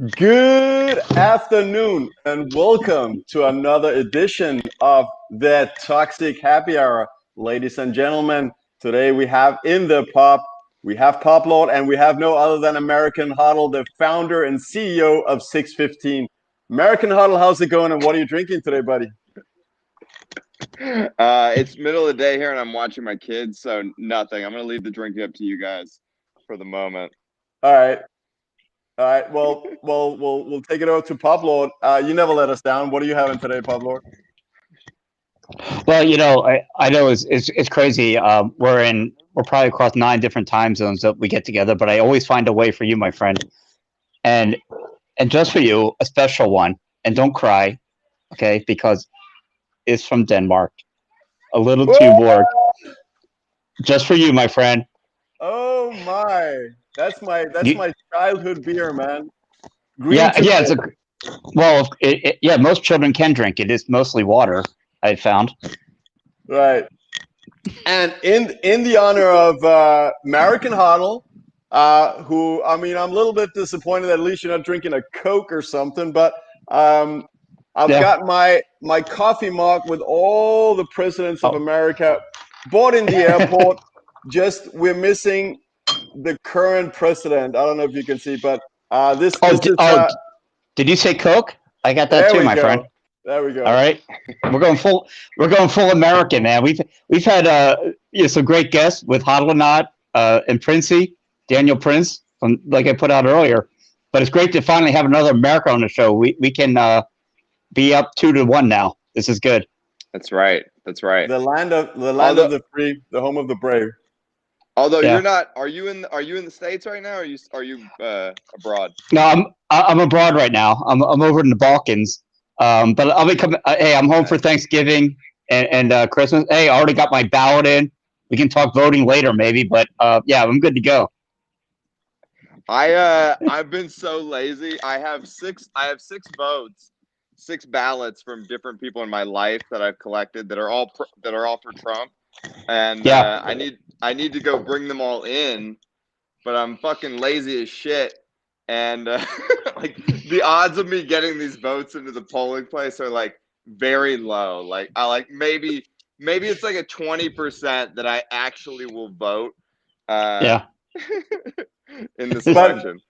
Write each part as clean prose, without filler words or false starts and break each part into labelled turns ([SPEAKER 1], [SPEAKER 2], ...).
[SPEAKER 1] Good afternoon and welcome to another edition of the Toxic Happy Hour. Ladies and gentlemen, today we have in the pub, we have PUBLORD and we have no other than American.HODL, the founder and CEO of 615. American.HODL, how's it going and what are you drinking today, buddy?
[SPEAKER 2] It's middle of the day here and I'm watching my kids, so nothing. I'm going to leave the drinking up to you guys for the moment.
[SPEAKER 1] All right. All right, well, we'll take it over to PUBLORD. You never let us down. What are you having today, PUBLORD?
[SPEAKER 3] Well, I know it's crazy. We're probably across 9 different time zones that we get together, but I always find a way for you, my friend, and just for you, a special one. And don't cry, okay? Because it's from Denmark. A little Tuborg, just for you, my friend.
[SPEAKER 1] Oh my, that's my childhood beer, man.
[SPEAKER 3] Yeah. Yeah. Most children can drink it. It's mostly water, I found.
[SPEAKER 1] Right. And in the honor of American.HODL, who, I mean, I'm a little bit disappointed that at least you're not drinking a Coke or something, but I've got my coffee mug with all the presidents of America bought in the airport. Just we're missing the current president. I don't know if you can see, but
[SPEAKER 3] did you say Coke? I got that too, my friend.
[SPEAKER 1] There we go.
[SPEAKER 3] All right, we're going full American, man. We've had some great guests with HODL or Not and Princey, Daniel Prince, like I put out earlier. But it's great to finally have another America on the show. We can be up 2-1 now. This is good.
[SPEAKER 2] That's right. That's right.
[SPEAKER 1] The land of the free, the home of the brave.
[SPEAKER 2] Although you're not, are you in the States right now? Or are you abroad?
[SPEAKER 3] No, I'm abroad right now. I'm over in the Balkans. But I'll be coming. Hey, I'm home for Thanksgiving and Christmas. Hey, I already got my ballot in. We can talk voting later, maybe. But yeah, I'm good to go.
[SPEAKER 2] I've been so lazy. I have six votes, 6 ballots from different people in my life that I've collected that are all for Trump. And I need to go bring them all in, but I'm fucking lazy as shit. And like the odds of me getting these votes into the polling place are like very low. Like maybe it's like a 20% that I actually will vote. In this election.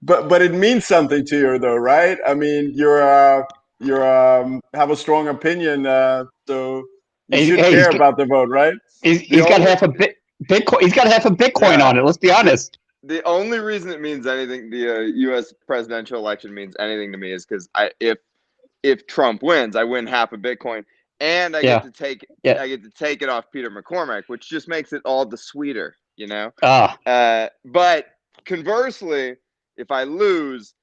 [SPEAKER 1] But it means something to you though, right? I mean, you're have a strong opinion, so you should care about the vote, right?
[SPEAKER 3] He's got half a Bitcoin. He's got half a Bitcoin on it. Let's be honest.
[SPEAKER 2] The only reason it means anything, the U.S. presidential election means anything to me, is because if Trump wins, I win half a Bitcoin, and I get to take it off Peter McCormack, which just makes it all the sweeter, you know. But conversely, if I lose,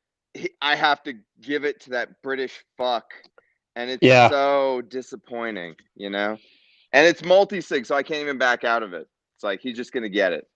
[SPEAKER 2] I have to give it to that British fuck, and it's so disappointing, you know. And it's multi-sig, so I can't even back out of it. It's like he's just gonna get it.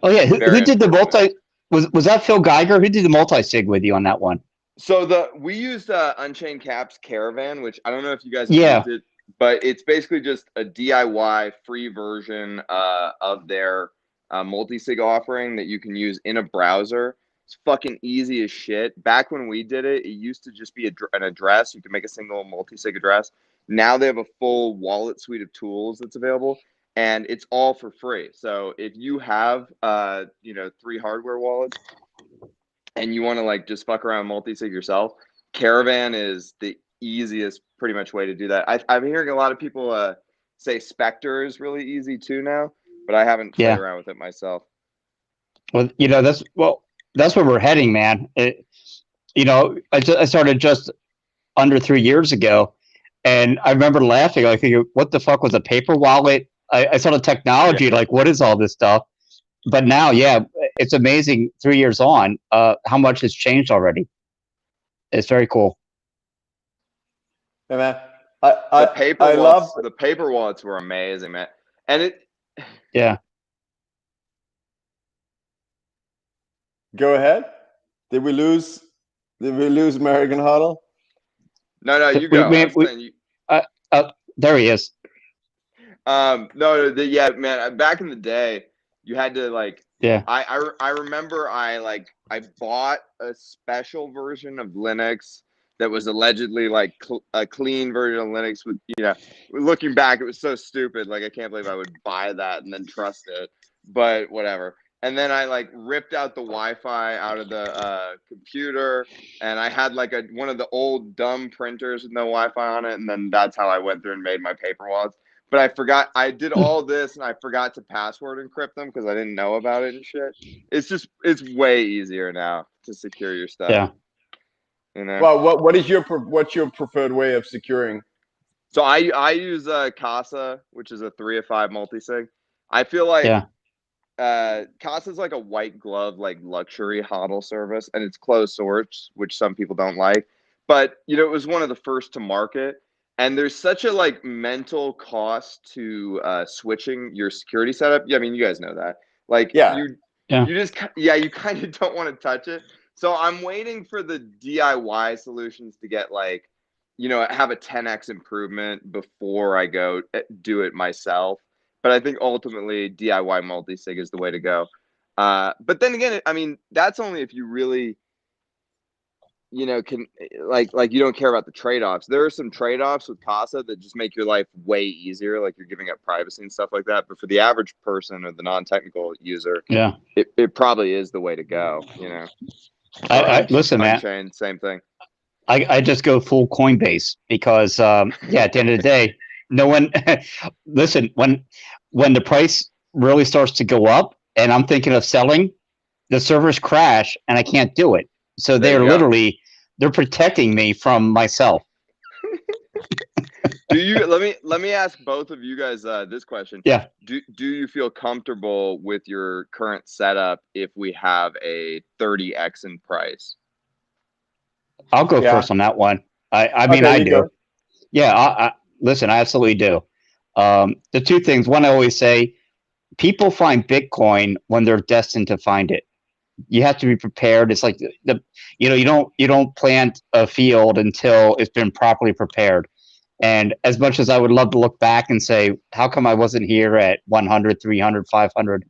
[SPEAKER 3] Oh yeah, who did the multi? Was that Phil Geiger? Who did the multi-sig with you on that one?
[SPEAKER 2] So we used Unchained Cap's Caravan, which I don't know if you guys used it, but it's basically just a DIY free version of their multi-sig offering that you can use in a browser. It's fucking easy as shit. Back when we did it, it used to just be an address. You can make a single multi-sig address. Now they have a full wallet suite of tools that's available, and it's all for free. So if you have 3 hardware wallets and you want to like just fuck around multi-sig yourself, Caravan is the easiest pretty much way to do that. I'm hearing a lot of people say Spectre is really easy too now, but I haven't played around with it myself.
[SPEAKER 3] Well, that's where we're heading, man. I started just under 3 years ago, and I remember laughing. Like, what the fuck was a paper wallet? I saw the technology, like, what is all this stuff? But now, it's amazing. 3 years on, how much has changed already. It's very cool.
[SPEAKER 1] Yeah, man.
[SPEAKER 2] The paper wallets were amazing, man. And
[SPEAKER 1] Go ahead. Did we lose American.HODL?
[SPEAKER 2] No, you go.
[SPEAKER 3] There he is.
[SPEAKER 2] Man. Back in the day, you had to like.
[SPEAKER 3] Yeah.
[SPEAKER 2] I remember I like I bought a special version of Linux that was allegedly like a clean version of Linux with, you know, looking back, it was so stupid. Like, I can't believe I would buy that and then trust it, but whatever. And then I like ripped out the Wi-Fi out of the computer, and I had like one of the old dumb printers with no Wi-Fi on it. And then that's how I went through and made my paper wallets. But I forgot, I did all this and I forgot to password encrypt them because I didn't know about it and shit. It's way easier now to secure your stuff.
[SPEAKER 3] Yeah.
[SPEAKER 2] You know?
[SPEAKER 1] Well, what's your preferred way of securing?
[SPEAKER 2] So I use Casa, which is a 3 of 5 multi-sig. I feel like Casa is like a white glove, like luxury HODL service, and it's closed source, which some people don't like. But you know, it was one of the first to market, and there's such a like mental cost to switching your security setup. Yeah, I mean, you guys know that. Like you just you kind of don't want to touch it. So I'm waiting for the DIY solutions to get like, you know, have a 10x improvement before I go do it myself. But I think ultimately DIY multi-sig is the way to go. But then again, I mean, that's only if you really, you know, can like you don't care about the trade-offs. There are some trade-offs with Casa that just make your life way easier, like you're giving up privacy and stuff like that. But for the average person or the non-technical user, it probably is the way to go, you know.
[SPEAKER 3] Listen, man.
[SPEAKER 2] Unchained, same thing.
[SPEAKER 3] I just go full Coinbase because at the end of the day, no one listen, when the price really starts to go up and I'm thinking of selling, the servers crash and I can't do it. So they're they're protecting me from myself.
[SPEAKER 2] Do you let me ask both of you guys this question?
[SPEAKER 3] Yeah.
[SPEAKER 2] Do you feel comfortable with your current setup if we have a 30x in price?
[SPEAKER 3] I'll go first on that one. I mean, I do. Go. Yeah, listen, I absolutely do. The two things. One, I always say, people find Bitcoin when they're destined to find it. You have to be prepared. It's like you don't plant a field until it's been properly prepared. And as much as I would love to look back and say, how come I wasn't here at 100, 300, 500,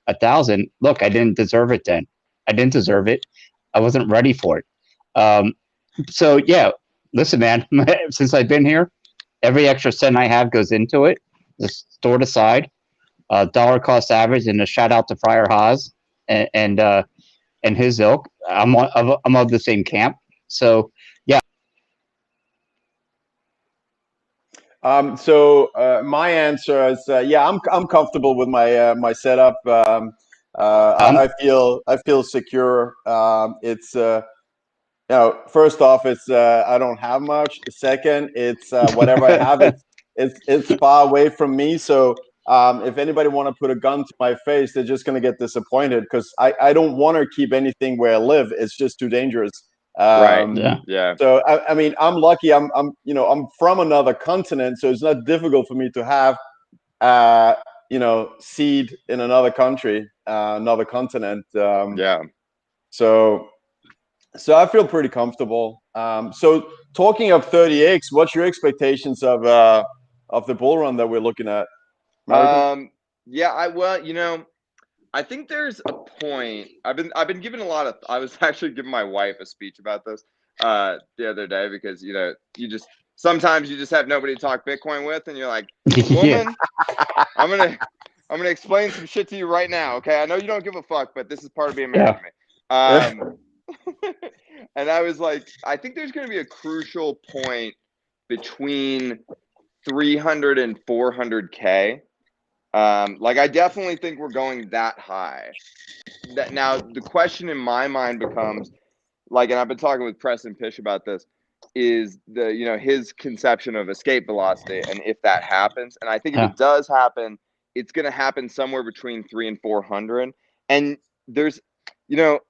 [SPEAKER 3] 1,000? Look, I didn't deserve it then. I didn't deserve it. I wasn't ready for it. So yeah, listen, man, since I've been here, every extra cent I have goes into it, just stored aside, dollar cost average, and a shout out to Friar Haas and his ilk. I'm of the same camp. So yeah.
[SPEAKER 1] My answer is yeah, I'm comfortable with my my setup. I feel secure. It's you know, first off, it's I don't have much. Second, it's whatever I have, it's far away from me. So if anybody want to put a gun to my face, they're just going to get disappointed because I don't want to keep anything where I live. It's just too dangerous.
[SPEAKER 2] Right. Yeah.
[SPEAKER 1] So I mean, I'm lucky. I'm you know, I'm from another continent, so it's not difficult for me to have you know, seed in another country, another continent.
[SPEAKER 2] Yeah.
[SPEAKER 1] So I feel pretty comfortable. So talking of 30x, what's your expectations of the bull run that we're looking at?
[SPEAKER 2] Yeah, well, you know, I think there's a point. I've been given a lot of. I was actually giving my wife a speech about this the other day because, you know, sometimes you just have nobody to talk Bitcoin with, and you're like, woman, I'm gonna explain some shit to you right now. Okay, I know you don't give a fuck, but this is part of being married to me. And I was like, I think there's going to be a crucial point between 300 and 400K. Like, I definitely think we're going that high. That now the question in my mind becomes, like, and I've been talking with Preston Pish about this, is you know, his conception of escape velocity, and if that happens, and I think if it does happen, it's going to happen somewhere between 300 and 400. And there's, you know,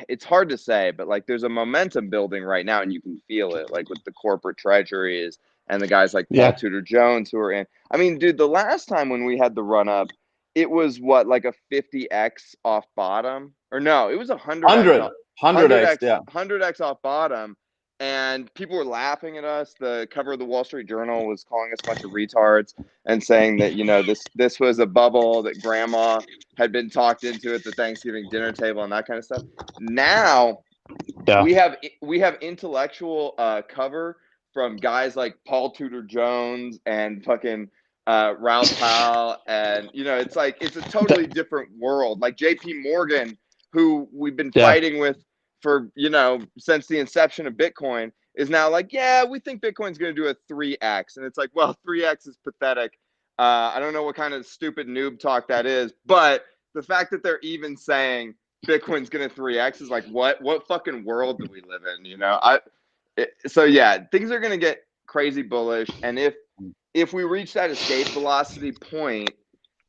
[SPEAKER 2] it's hard to say, but like there's a momentum building right now, and you can feel it, like with the corporate treasuries and the guys like Paul Tudor Jones who are in. I mean, dude, the last time when we had the run up, it was what, like a 50x off bottom, or no, it was 100x,
[SPEAKER 1] 100x, yeah,
[SPEAKER 2] 100x off bottom. and people were laughing at us. The cover of the Wall Street Journal was calling us a bunch of retards and saying that, you know, this was a bubble, that grandma had been talked into at the Thanksgiving dinner table and that kind of stuff. Now we have intellectual cover from guys like Paul Tudor Jones and fucking Ralph Powell, and you know, it's like it's a totally different world. Like JP Morgan, who we've been fighting with for, you know, since the inception of Bitcoin, is now like, yeah, we think Bitcoin's going to do a 3x, and it's like, well, 3x is pathetic. I don't know what kind of stupid noob talk that is, but the fact that they're even saying Bitcoin's going to 3x is like, what fucking world do we live in? You know, so yeah, things are going to get crazy bullish, and if we reach that escape velocity point,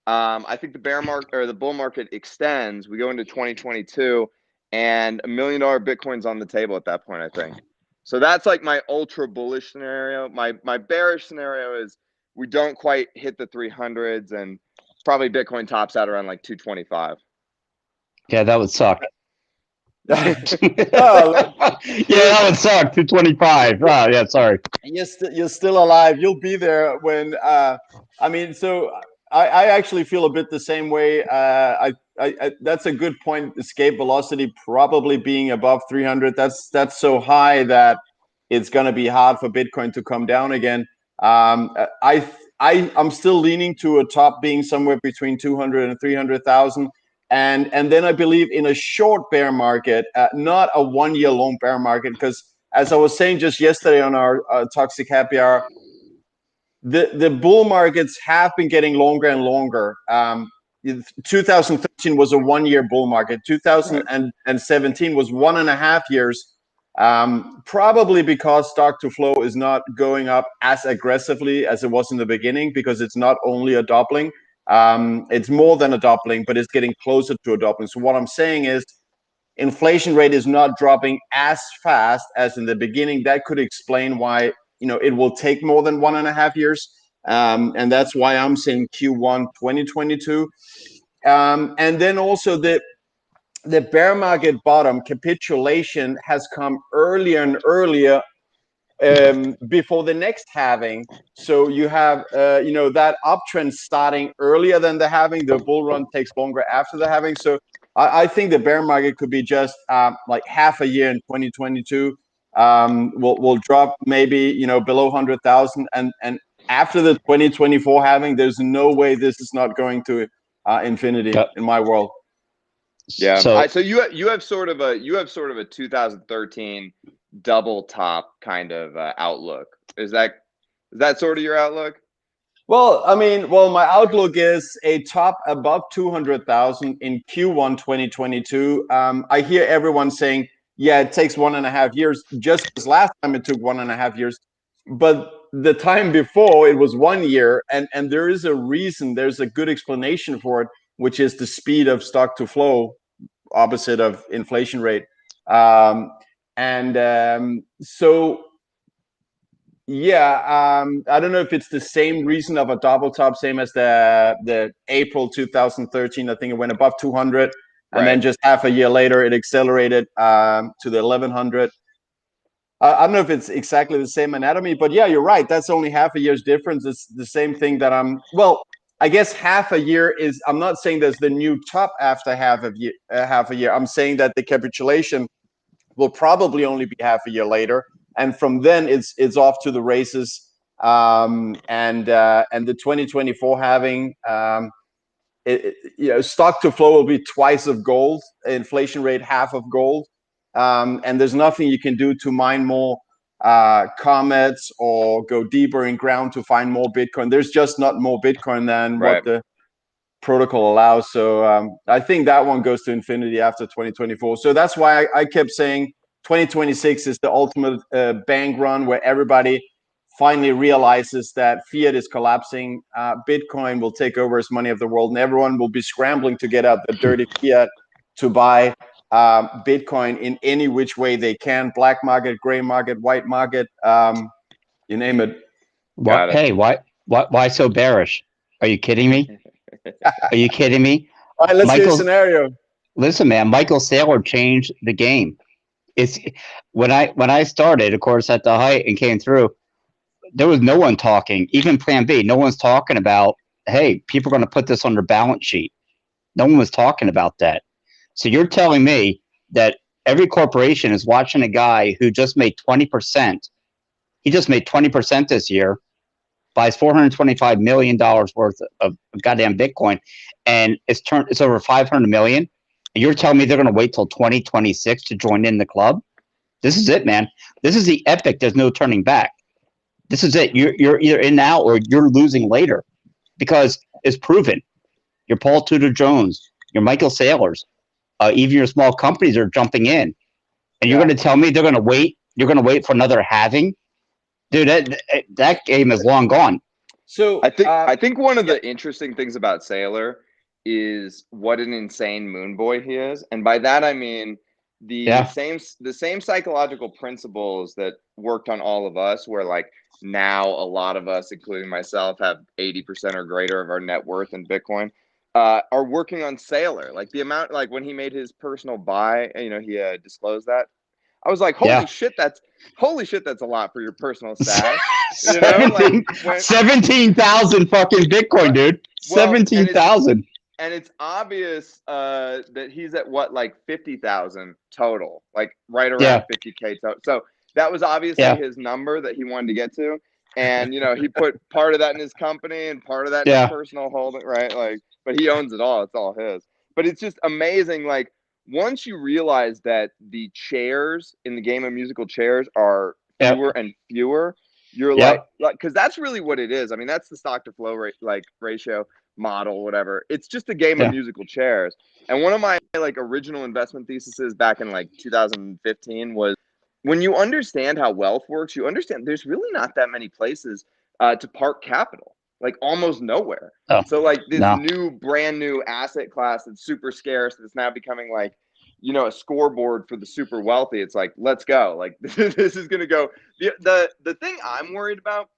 [SPEAKER 2] I think the bear market or the bull market extends. We go into 2022, and $1 million Bitcoin's on the table at that point, I think. So that's like my ultra bullish scenario. My bearish scenario is we don't quite hit the 300s, and probably Bitcoin tops out around like 225.
[SPEAKER 3] Yeah, that would suck.
[SPEAKER 1] Oh,
[SPEAKER 3] yeah, that would suck. 225. Oh, yeah, sorry.
[SPEAKER 1] You're still alive. You'll be there when. I mean, so I actually feel a bit the same way. That's a good point. Escape velocity probably being above 300. That's so high that it's going to be hard for Bitcoin to come down again. I'm still leaning to a top being somewhere between 200 and 300,000. And then I believe in a short bear market, not a 1 year long bear market, because as I was saying just yesterday on our Toxic Happy Hour, the bull markets have been getting longer and longer. 2013 was a 1 year bull market. 2017 was 1.5 years. Probably because stock to flow is not going up as aggressively as it was in the beginning, because it's not only a doubling. It's more than a doubling, but it's getting closer to a doubling. So what I'm saying is inflation rate is not dropping as fast as in the beginning. That could explain why, you know, it will take more than 1.5 years. And that's why I'm saying Q1 2022. And then also the bear market bottom capitulation has come earlier and earlier before the next halving. So you have, you know, that uptrend starting earlier than the halving. The bull run takes longer after the halving. So I think the bear market could be just like half a year in 2022. We'll drop maybe, you know, below 100,000, and after the 2024 halving, there's no way this is not going to infinity in my world.
[SPEAKER 2] Yeah. So you have sort of a 2013 double top kind of outlook. Is that sort of your outlook?
[SPEAKER 1] Well, I mean, my outlook is a top above 200,000 in Q1 2022. I hear everyone saying, yeah, it takes 1.5 years, just as last time it took 1.5 years. But the time before it was 1 year, and there is a reason, there's a good explanation for it, which is the speed of stock to flow, opposite of inflation rate. So yeah, I don't know if it's the same reason of a double top, same as the April 2013. I think it went above 200, and then just half a year later it accelerated to the 1100. I don't know if it's exactly the same anatomy, but yeah, you're right. That's only half a year's difference. It's the same thing that I guess half a year is. I'm not saying there's the new top after half a year. I'm saying that the capitulation will probably only be half a year later, and from then it's off to the races. And the 2024 halving, you know, stock to flow will be twice of gold, inflation rate half of gold, and there's nothing you can do to mine more comets or go deeper in ground to find more Bitcoin. There's just not more Bitcoin than what the protocol allows. So I think that one goes to infinity after 2024. So that's why I kept saying 2026 is the ultimate bank run, where everybody finally realizes that fiat is collapsing. Bitcoin will take over as money of the world, and everyone will be scrambling to get out the dirty fiat to buy Bitcoin in any which way they can: black market, gray market, white market, you name it.
[SPEAKER 3] Hey, why so bearish? Are you kidding me? Are you kidding me?
[SPEAKER 1] All right, let's hear a scenario.
[SPEAKER 3] Listen, man, Michael Saylor changed the game. it's when I started, of course, at the height and came through, there was no one talking, even Plan B. No one's talking about, hey, people are going to put this on their balance sheet. No one was talking about that. So you're telling me that every corporation is watching a guy who just made 20%. He just made 20% this year, buys $425 million worth of goddamn Bitcoin, and it's over 500 million. And you're telling me they're going to wait till 2026 to join in the club? This is it, man. This is the epic. There's no turning back. This is it. You're either in now or you're losing later, because it's proven. Your Paul Tudor Jones, your Michael Saylors, even your small companies are jumping in, and you're going to tell me they're going to wait? You're going to wait for another halving, dude? That game is long gone.
[SPEAKER 2] So I think one of the interesting things about Saylor is what an insane moon boy he is, and by that I mean the same psychological principles that worked on all of us, where like now a lot of us, including myself, have 80% or greater of our net worth in Bitcoin, are working on Saylor. Like the amount, like when he made his personal buy, you know, he disclosed that. I was like, holy shit, that's a lot for your personal stash. You know, like
[SPEAKER 3] 17,000 fucking Bitcoin, dude. 17,000.
[SPEAKER 2] And it's obvious that he's at what, like 50,000 total, like right around 50K total. So that was obviously his number that he wanted to get to. And, you know, he put part of that in his company and part of that in his personal holding, right? Like, but he owns it all. It's all his. But it's just amazing. Like, once you realize that the chairs in the game of musical chairs are fewer and fewer, you're like, because that's really what it is. I mean, that's the stock to flow rate, like ratio model, whatever. It's just a game of musical chairs. And one of my like original investment theses back in like 2015 was, when you understand how wealth works, you understand there's really not that many places to park capital, like almost nowhere. So like this brand new asset class that's super scarce, that's now becoming like, you know, a scoreboard for the super wealthy. It's like, let's go. Like this is going to go. The thing I'm worried about,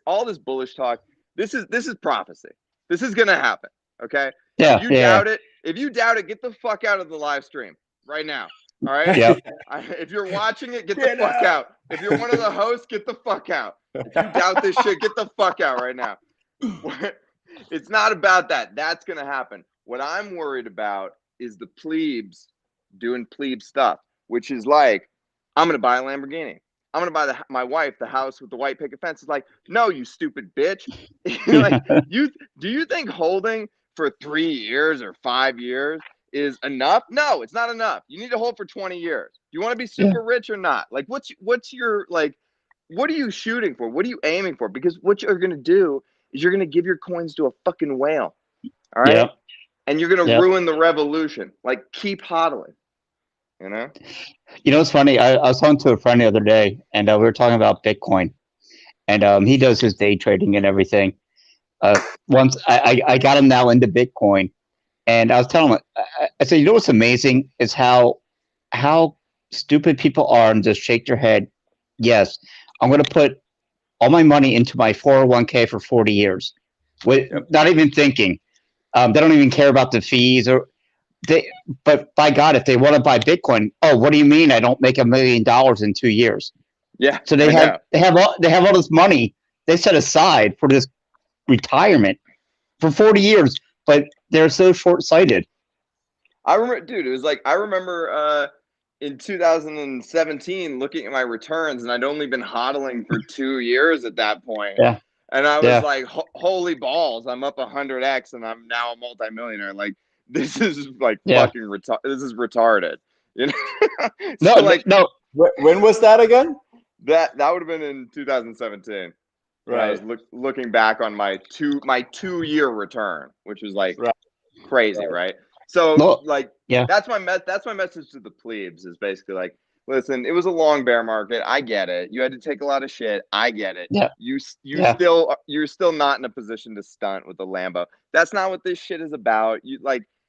[SPEAKER 2] all this bullish talk, this is prophecy. This is going to happen. Okay. If you doubt it, get the fuck out of the live stream right now. All right. If you're watching it, get the fuck out. If you're one of the hosts, get the fuck out. If you doubt this shit, get the fuck out right now. It's not about that. That's going to happen. What I'm worried about is the plebes doing plebe stuff, which is like, I'm going to buy a Lamborghini. I'm going to buy my wife the house with the white picket fence. It's like, no, you stupid bitch. Like, do you think holding for 3 years or 5 years is enough? No, it's not enough. You need to hold for 20 years. Do you want to be super rich or not? Like, what's your, like, what are you shooting for? What are you aiming for? Because what you're going to do is you're going to give your coins to a fucking whale. All right. And you're going to ruin the revolution. Like, keep hodling, you know?
[SPEAKER 3] You know, it's funny. I was talking to a friend the other day, and we were talking about Bitcoin, and he does his day trading and everything. Once I got him now into Bitcoin, and I was telling him, I said, you know what's amazing is how stupid people are and just shake their head. Yes, I'm going to put all my money into my 401k for 40 years, not even thinking. They don't even care about the fees but by God, if they want to buy Bitcoin, oh, what do you mean I don't make $1 million in 2 years?
[SPEAKER 2] Yeah.
[SPEAKER 3] So they have all this money they set aside for this retirement for 40 years, but they're so short-sighted.
[SPEAKER 2] I remember, dude, it was like, I remember in 2017 looking at my returns, and I'd only been hodling for 2 years at that point.
[SPEAKER 3] Yeah.
[SPEAKER 2] And I was like, holy balls, I'm up 100x and I'm now a multimillionaire. Like, this is like fucking this is retarded. You know?
[SPEAKER 3] No.
[SPEAKER 1] When was that again?
[SPEAKER 2] That would have been in 2017. Right. I was looking back on my 2-year return, which was like crazy, right? So that's my message to the plebes, is basically like, listen, it was a long bear market. I get it. You had to take a lot of shit. I get it.
[SPEAKER 3] Yeah.
[SPEAKER 2] You're still not in a position to stunt with the Lambo. That's not what this shit is about.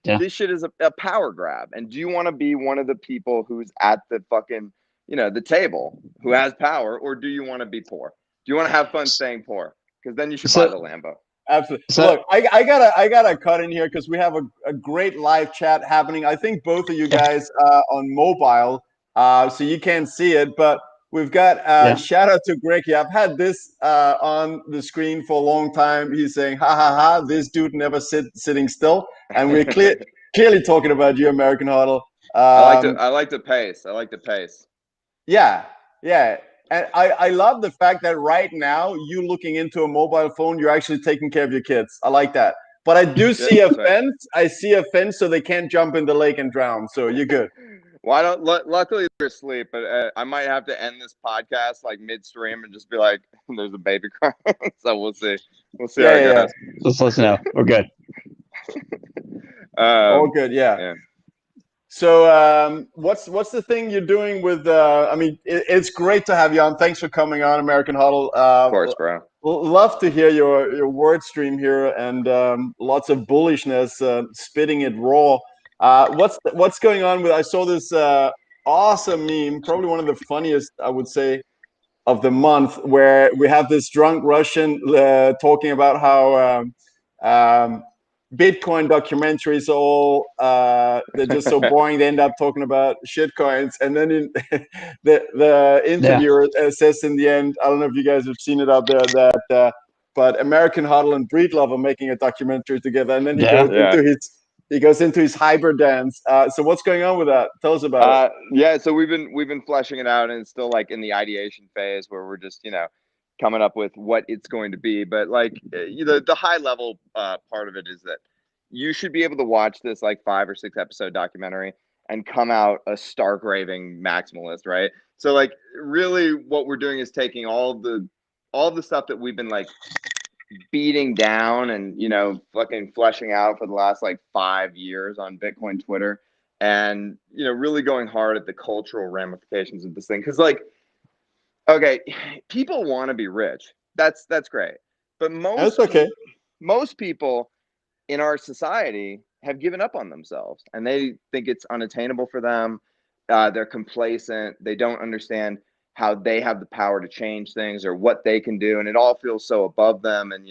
[SPEAKER 2] This shit is a power grab. And do you want to be one of the people who's at the fucking, you know, the table, who has power, or do you want to be poor? Do you want to have fun staying poor? Because then you should buy the Lambo.
[SPEAKER 1] Absolutely. So, look, I gotta cut in here because we have a great live chat happening. I think both of you guys on mobile so you can't see it, but we've got shout out to Greg here. I've had this on the screen for a long time. He's saying, "Ha ha ha! This dude never sitting still," and we're clearly talking about you, American HODL.
[SPEAKER 2] I like the pace. I like the pace.
[SPEAKER 1] Yeah, yeah. And I love the fact that right now you looking into a mobile phone, you're actually taking care of your kids. I like that. But I do see a fence. I see a fence so they can't jump in the lake and drown. So you're good.
[SPEAKER 2] Well, luckily they're asleep, but I might have to end this podcast like midstream and just be like, "There's a baby crying." So we'll see. We'll see how it goes.
[SPEAKER 3] Just let us know. We're good.
[SPEAKER 1] All good. Yeah. So what's the thing you're doing with? I mean, it's great to have you on. Thanks for coming on, American HODL.
[SPEAKER 2] Of course, bro.
[SPEAKER 1] Love to hear your word stream here, and lots of bullishness, spitting it raw. What's going on with? I saw this awesome meme, probably one of the funniest, I would say, of the month, where we have this drunk Russian talking about how Bitcoin documentaries are all they're just so boring. They end up talking about shitcoins, and then the interviewer says in the end, I don't know if you guys have seen it out there, that but American HODL and Breedlove are making a documentary together, and then he goes into his hybrid dance. So what's going on with that? Tell us about it.
[SPEAKER 2] Yeah, so we've been fleshing it out, and it's still like in the ideation phase where we're just coming up with what it's going to be. But like the high level part of it is that you should be able to watch this like 5 or 6 episode documentary and come out a stark raving maximalist, right? So like really what we're doing is taking all the stuff that we've been like beating down and fucking fleshing out for the last like 5 years on Bitcoin Twitter, and really going hard at the cultural ramifications of this thing. Because like, okay, people want to be rich, that's great, but most people in our society have given up on themselves, and they think it's unattainable for them. They're complacent, they don't understand how they have the power to change things or what they can do, and it all feels so above them, and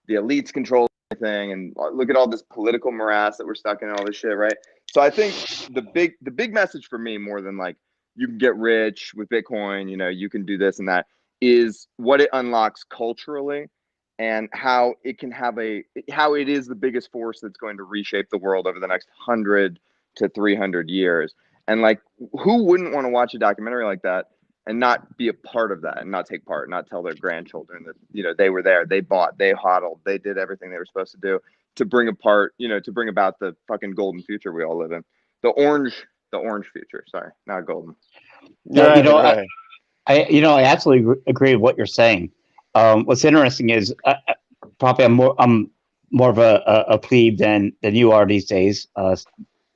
[SPEAKER 2] the elites control everything, and look at all this political morass that we're stuck in, all this shit, right? So I think the big message for me, more than like you can get rich with Bitcoin, you can do this and that, is what it unlocks culturally, and how it can have how it is the biggest force that's going to reshape the world over the next 100 to 300 years. And like, who wouldn't want to watch a documentary like that and not be a part of that, and not take part, not tell their grandchildren that they were there, they bought, they hodled, they did everything they were supposed to do to bring about the fucking golden future we all live in. The orange future, sorry, not golden.
[SPEAKER 3] Yeah, I absolutely agree with what you're saying. What's interesting is probably I'm more of a plebe than you are these days, because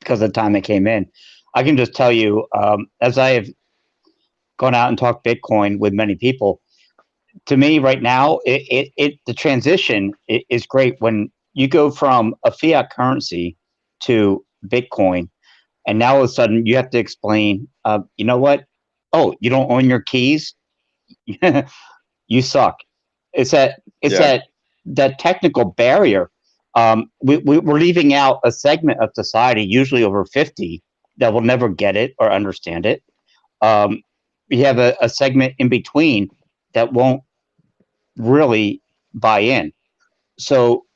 [SPEAKER 3] of the time I came in. I can just tell you, as I have gone out and talked Bitcoin with many people, to me right now, the transition is great when you go from a fiat currency to Bitcoin, and now all of a sudden you have to explain, you know what? Oh, you don't own your keys? You suck. It's that technical barrier. We're leaving out a segment of society, usually over 50, that will never get it or understand it. We have a segment in between that won't really buy in. So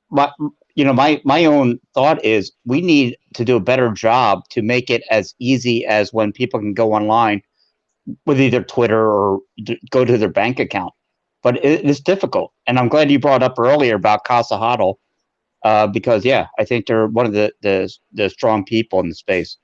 [SPEAKER 3] my own thought is we need to do a better job to make it as easy as when people can go online with either Twitter or go to their bank account. But it is difficult. And I'm glad you brought up earlier about Casa HODL, because I think they're one of the strong people in the space.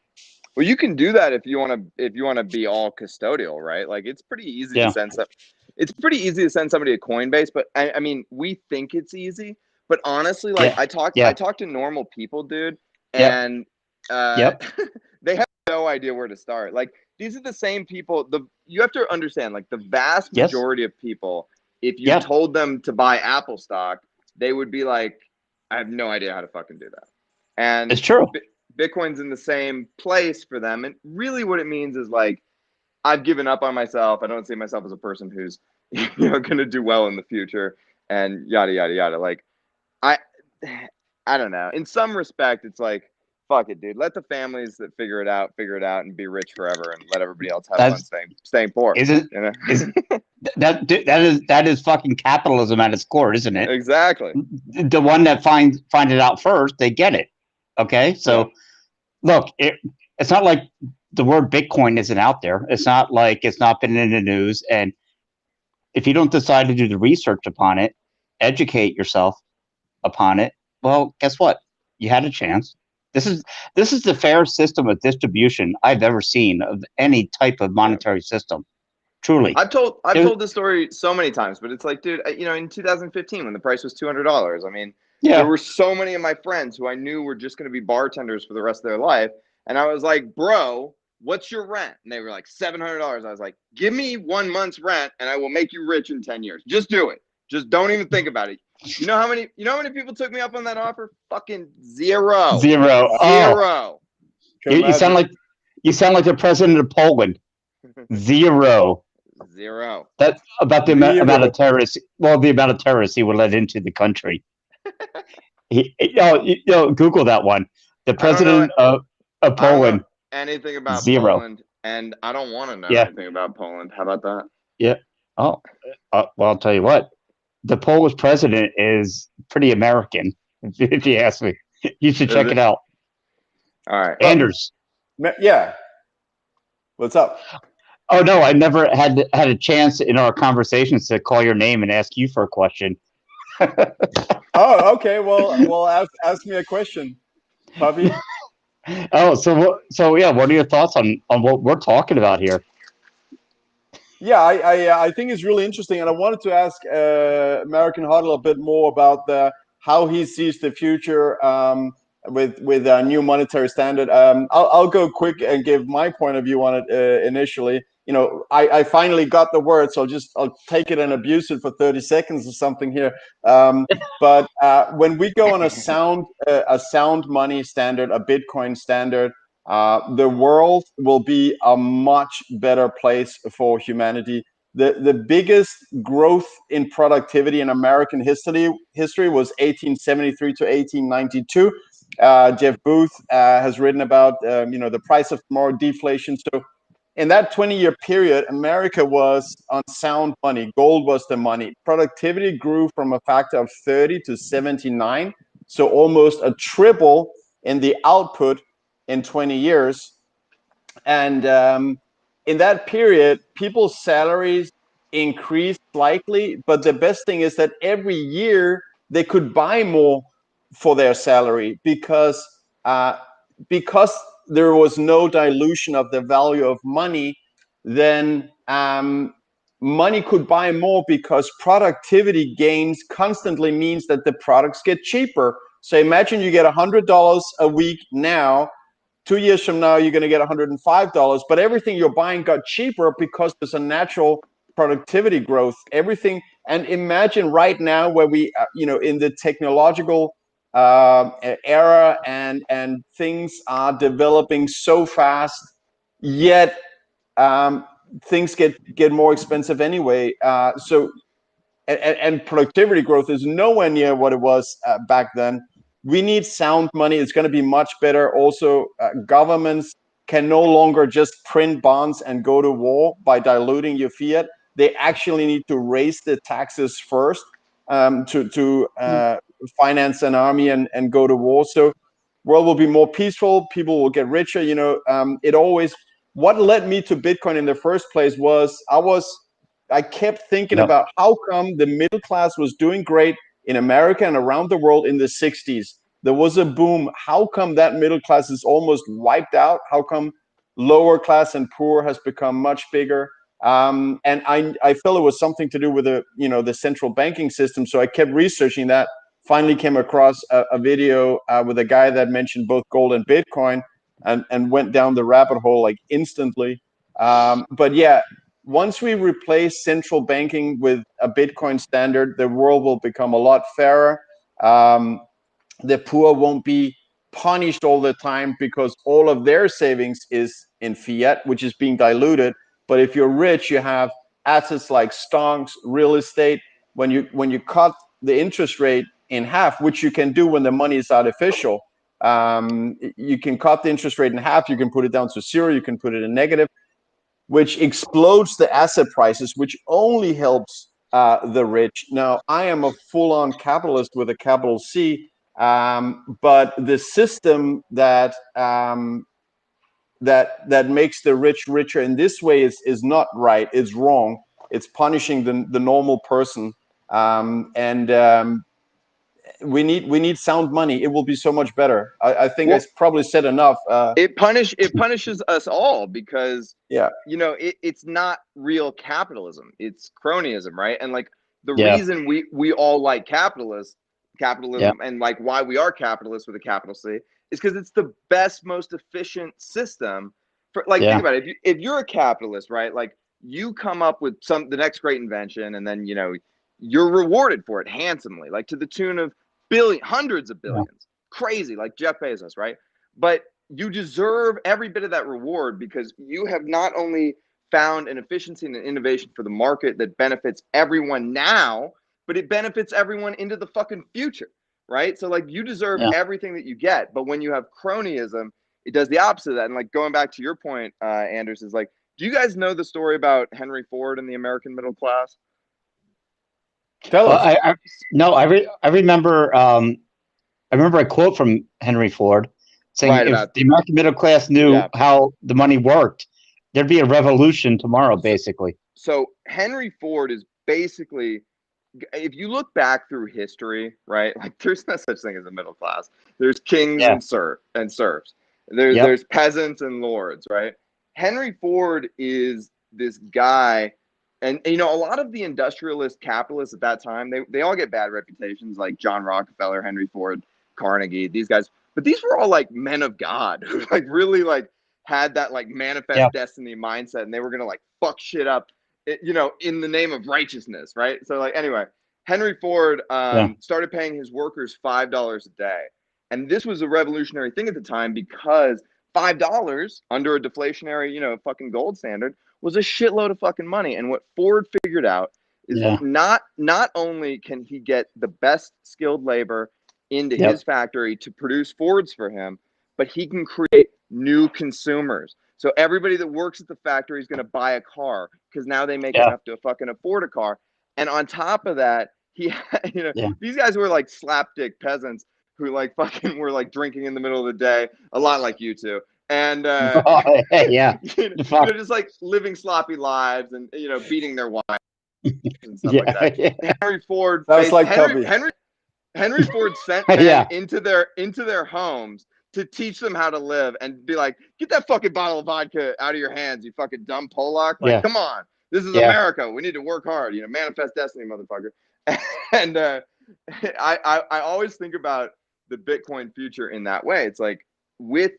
[SPEAKER 2] Well, you can do that if you want to be all custodial, right? Like it's pretty easy to send somebody to Coinbase, but I mean, we think it's easy, but honestly, like I talk to normal people, dude, and they have no idea where to start. Like these are the same people. You have to understand, like the vast majority of people, if you told them to buy Apple stock, they would be like, I have no idea how to fucking do that. And
[SPEAKER 3] it's true.
[SPEAKER 2] Bitcoin's in the same place for them. And really what it means is like, I've given up on myself. I don't see myself as a person who's, going to do well in the future and yada, yada, yada. Like I don't know. In some respect, it's like fuck it, dude. Let the families that figure it out, and be rich forever, and let everybody else have fun staying poor.
[SPEAKER 3] Isn't
[SPEAKER 2] you know?
[SPEAKER 3] that is fucking capitalism at its core, isn't it?
[SPEAKER 2] Exactly.
[SPEAKER 3] The one that find it out first, they get it. Okay, so look, it's not like the word Bitcoin isn't out there. It's not like it's not been in the news. And if you don't decide to do the research upon it, educate yourself upon it, well, guess what? You had a chance. This is the fairest system of distribution I've ever seen of any type of monetary system. Truly.
[SPEAKER 2] I've told this story so many times, but it's like, dude, in 2015 when the price was $200, I mean, there were so many of my friends who I knew were just going to be bartenders for the rest of their life. And I was like, bro, what's your rent? And they were like, $700. I was like, give me 1 month's rent and I will make you rich in 10 years. Just do it. Just don't even think about it. You know how many people took me up on that offer? Fucking zero.
[SPEAKER 3] Zero.
[SPEAKER 2] Zero.
[SPEAKER 3] You sound like the president of Poland. Zero.
[SPEAKER 2] Zero.
[SPEAKER 3] That's about the amount of terrorists. Well, the amount of terrorists he would let into the country. Google that one. The president of Poland.
[SPEAKER 2] I don't know anything about
[SPEAKER 3] zero.
[SPEAKER 2] Poland, and I don't want to know anything about Poland. How about that?
[SPEAKER 3] Yeah. Oh, well, I'll tell you what. The Polish president is pretty American, if you ask me. You should check it out.
[SPEAKER 2] All right,
[SPEAKER 3] Anders.
[SPEAKER 1] Yeah. What's up?
[SPEAKER 3] Oh no, I never had a chance in our conversations to call your name and ask you for a question.
[SPEAKER 1] Oh, okay. Well, ask me a question, puppy.
[SPEAKER 3] Oh, so yeah. What are your thoughts on what we're talking about here?
[SPEAKER 1] Yeah, I think it's really interesting, and I wanted to ask American HODL a bit more about how he sees the future with a new monetary standard. I'll go quick and give my point of view on it initially. I finally got the word, so I'll take it and abuse it for 30 seconds or something here. But when we go on a sound money standard, a Bitcoin standard, the world will be a much better place for humanity. The biggest growth in productivity in American history was 1873 to 1892. Jeff Booth has written about the price of tomorrow, deflation. So in that 20-year period, America was on sound money. Gold was the money. Productivity grew from a factor of 30 to 79, so almost a triple in the output in 20 years. And in that period, people's salaries increased slightly, but the best thing is that every year they could buy more for their salary because there was no dilution of the value of money. Then money could buy more because productivity gains constantly means that the products get cheaper. So imagine you get $100 a week now. 2 years from now, you're going to get $105, but everything you're buying got cheaper because there's a natural productivity growth. Everything, and imagine right now where we, in the technological era, and things are developing so fast, yet things get more expensive anyway. And productivity growth is nowhere near what it was back then. We need sound money. It's going to be much better. Also, governments can no longer just print bonds and go to war by diluting your fiat. They actually need to raise the taxes first to finance an army and go to war. So world will be more peaceful. People will get richer. What led me to Bitcoin in the first place was I kept thinking about how come the middle class was doing great in America and around the world in the 60s. There was a boom. How come that middle class is almost wiped out? How come lower class and poor has become much bigger? And I felt it was something to do with the central banking system. So I kept researching that. Finally came across a video with a guy that mentioned both gold and Bitcoin, and went down the rabbit hole like instantly. But yeah, once we replace central banking with a Bitcoin standard, the world will become a lot fairer. The poor won't be punished all the time because all of their savings is in fiat, which is being diluted. But if you're rich, you have assets like stocks, real estate. When you cut the interest rate in half, which you can do when the money is artificial, You can cut the interest rate in half. You can put it down to zero. You can put it in negative, which explodes the asset prices, which only helps the rich. Now, I am a full-on capitalist with a capital C, but the system that makes the rich richer in this way is not right. It's wrong. It's punishing the normal person, we need sound money. It will be so much better. I think I probably said enough.
[SPEAKER 2] It punishes us all because
[SPEAKER 1] yeah,
[SPEAKER 2] it's not real capitalism. It's cronyism, right? And like the reason we all like capitalism and like why we are capitalists with a capital C is because it's the best, most efficient system for think about it. If you're a capitalist, right? Like you come up with the next great invention, and then you're rewarded for it handsomely, like to the tune of hundreds of billions, crazy, like Jeff Bezos, right? But you deserve every bit of that reward because you have not only found an efficiency and an innovation for the market that benefits everyone now, but it benefits everyone into the fucking future, right? So like you deserve everything that you get, but when you have cronyism, it does the opposite of that. And like going back to your point, Anders, is like, do you guys know the story about Henry Ford and the American middle class?
[SPEAKER 1] Tell us.
[SPEAKER 3] I remember a quote from Henry Ford saying if the American middle class knew how the money worked, there'd be a revolution tomorrow, basically.
[SPEAKER 2] So Henry Ford is basically, if you look back through history, right, like there's no such thing as a middle class. There's kings and serfs. There's peasants and lords, right? Henry Ford is this guy. And, a lot of the industrialist capitalists at that time, they all get bad reputations, like John Rockefeller, Henry Ford, Carnegie, these guys. But these were all like men of God who like really like had that like manifest destiny mindset, and they were going to like fuck shit up, in the name of righteousness, right? So like, anyway, Henry Ford started paying his workers $5 a day. And this was a revolutionary thing at the time because $5 under a deflationary, fucking gold standard was a shitload of fucking money. And what Ford figured out is not only can he get the best skilled labor into his factory to produce Fords for him, but he can create new consumers. So everybody that works at the factory is going to buy a car because now they make enough to fucking afford a car. And on top of that, these guys were like slapdick peasants who like fucking were like drinking in the middle of the day, a lot like you two. And just like living sloppy lives and beating their wives and stuff like that. Henry Ford, Henry Ford sent them into their homes to teach them how to live and be like, get that fucking bottle of vodka out of your hands, you fucking dumb Polak. Like, come on, this is America. We need to work hard. Manifest destiny, motherfucker. And I always think about the Bitcoin future in that way. It's like with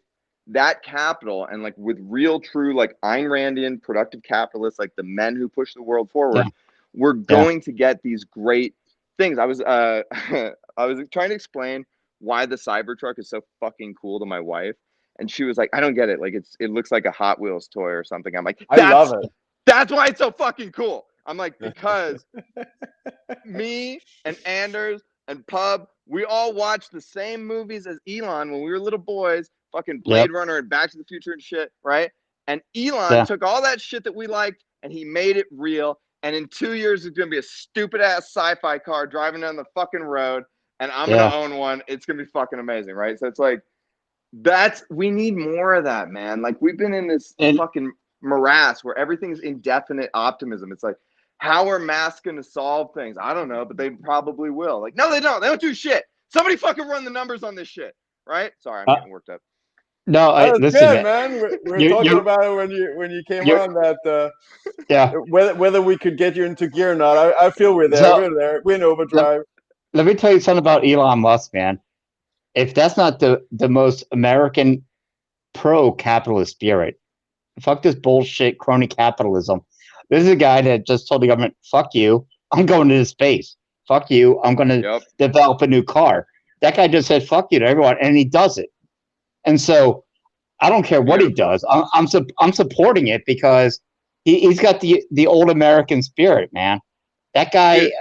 [SPEAKER 2] that capital and like with real true like Ayn Randian productive capitalists, like the men who push the world forward, we're going to get these great things. I was trying to explain why the Cybertruck is so fucking cool to my wife, and she was like, I don't get it. Like it looks like a Hot Wheels toy or something. I'm like, I love it. That's why it's so fucking cool. I'm like, because me and Anders and Pub, we all watched the same movies as Elon when we were little boys, fucking Blade Runner and Back to the Future and shit, right? And Elon took all that shit that we liked and he made it real. And in 2 years, it's going to be a stupid ass sci-fi car driving down the fucking road. And I'm going to own one. It's going to be fucking amazing, right? So it's like, we need more of that, man. Like we've been in this fucking morass where everything's indefinite optimism. It's like, how are masks going to solve things? I don't know, but they probably will. Like, no, they don't. They don't do shit. Somebody fucking run the numbers on this shit, right? Sorry, I'm getting worked up.
[SPEAKER 3] No, listen,
[SPEAKER 1] good, man. We were talking about it when you came on that. Whether we could get you into gear or not, I feel we're there. We're there. We're in overdrive.
[SPEAKER 3] Let me tell you something about Elon Musk, man. If that's not the most American pro-capitalist spirit, fuck this bullshit crony capitalism. This is a guy that just told the government, fuck you, I'm going into space. Fuck you, I'm going to develop a new car. That guy just said fuck you to everyone, and he does it. And so I don't care what he does. I'm supporting it because he's got the old American spirit, man. That guy,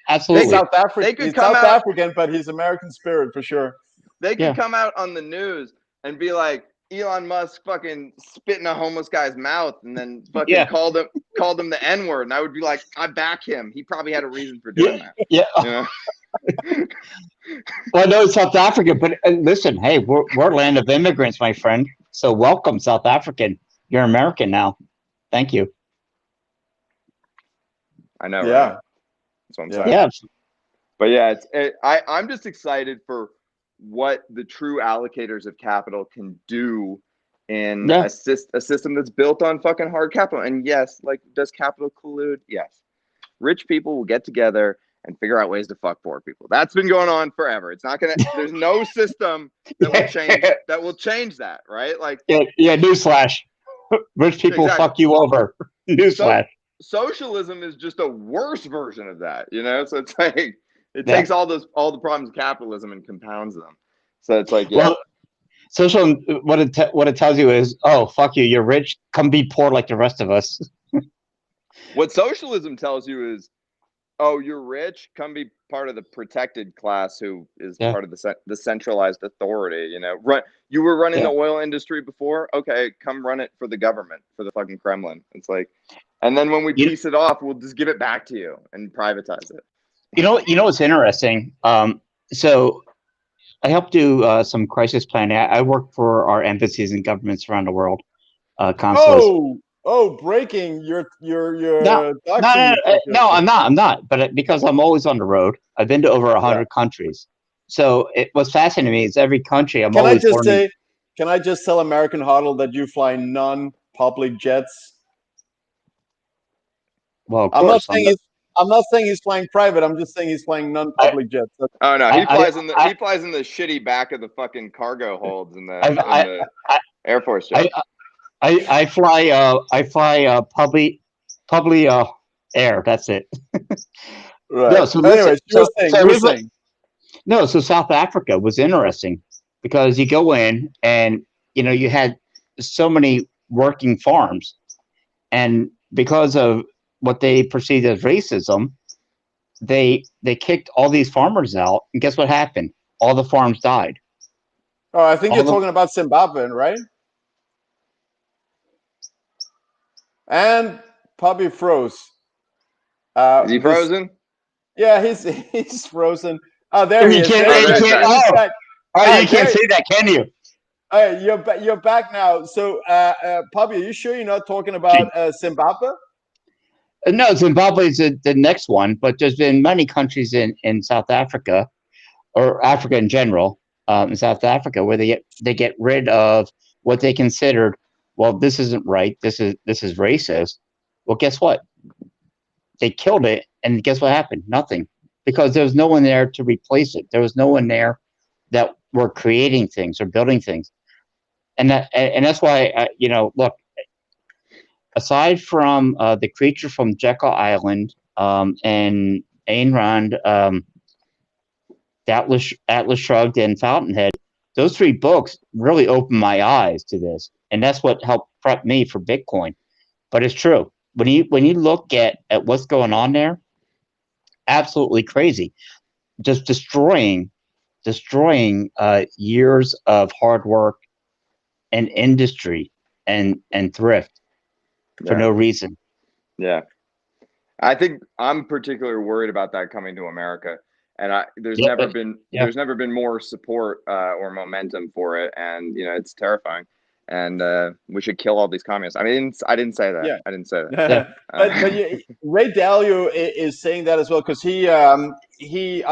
[SPEAKER 3] absolutely.
[SPEAKER 1] He's South African, but he's American spirit for sure.
[SPEAKER 2] They could come out on the news and be like, Elon Musk fucking spit in a homeless guy's mouth and then fucking called him the N-word. And I would be like, I back him. He probably had a reason for doing that.
[SPEAKER 3] Yeah.
[SPEAKER 2] You know?
[SPEAKER 3] Well, no, South Africa, but listen, hey, we're a land of immigrants, my friend. So welcome, South African. You're American now. Thank you.
[SPEAKER 2] I know,
[SPEAKER 1] yeah.
[SPEAKER 2] right? That's what I'm saying.
[SPEAKER 3] Yeah.
[SPEAKER 2] But yeah, I'm just excited for what the true allocators of capital can do in a system that's built on fucking hard capital. And yes, like, does capital collude? Yes. Rich people will get together and figure out ways to fuck poor people. That's been going on forever. It's not gonna. There's no system that will change that, right? Like,
[SPEAKER 3] yeah. Newsflash: rich people fuck you over. Newsflash.
[SPEAKER 2] Socialism is just a worse version of that, you know. So it's like it takes all the problems of capitalism and compounds them. So it's like,
[SPEAKER 3] well, social, what it tells you is, oh, fuck you, you're rich, come be poor like the rest of us.
[SPEAKER 2] What socialism tells you is, oh, you're rich, come be part of the protected class who is part of the centralized authority. You know, you were running the oil industry before, okay, come run it for the government, for the fucking Kremlin. It's like, and then when we piece it off, we'll just give it back to you and privatize it.
[SPEAKER 3] You know what's interesting? So I help do some crisis planning. I work for our embassies and governments around the world, consulates.
[SPEAKER 1] Oh, breaking your
[SPEAKER 3] No, I'm not. But because I'm always on the road, I've been to over 100 countries. So what's fascinating to me is every country I'm always learning.
[SPEAKER 1] Can I just tell American HODL that you fly non-public jets?
[SPEAKER 3] Well, of course,
[SPEAKER 1] I'm not saying he's flying private. I'm just saying he's flying non-public jets.
[SPEAKER 2] Oh no, he flies in the shitty back of the fucking cargo holds in the Air Force jet.
[SPEAKER 3] I fly public air. That's it.
[SPEAKER 1] Right.
[SPEAKER 3] No, so
[SPEAKER 1] anyways, you were saying.
[SPEAKER 3] No, so South Africa was interesting because you go in and you had so many working farms, and because of what they perceived as racism, they kicked all these farmers out, and guess what happened? All the farms died.
[SPEAKER 1] Oh, I think you're talking about Zimbabwe, right? And Puppy froze.
[SPEAKER 2] Is he frozen?
[SPEAKER 1] Yeah, he's frozen. Oh, there he is.
[SPEAKER 3] You can't see that, can you?
[SPEAKER 1] You're back now. So, Puppy, are you sure you're not talking about Zimbabwe?
[SPEAKER 3] No, Zimbabwe is the next one, but there's been many countries in South Africa, or Africa in general, in South Africa, where they get rid of what they considered, well, this isn't right, this is racist. Well, guess what? They killed it, and guess what happened? Nothing, because there was no one there to replace it. There was no one there that were creating things or building things, and that's why look. Aside from The Creature from Jekyll Island and Ayn Rand, Atlas Shrugged, and Fountainhead, those three books really opened my eyes to this, and that's what helped prep me for Bitcoin. But it's true. When you look at what's going on there, absolutely crazy. Just destroying years of hard work and industry and thrift. For no reason.
[SPEAKER 2] Yeah. I think I'm particularly worried about that coming to America. And there's never been more support or momentum for it. And it's terrifying. And we should kill all these communists. I mean, I didn't say that.
[SPEAKER 1] Yeah.
[SPEAKER 2] I didn't say that.
[SPEAKER 1] but Ray Dalio is saying that as well, because he I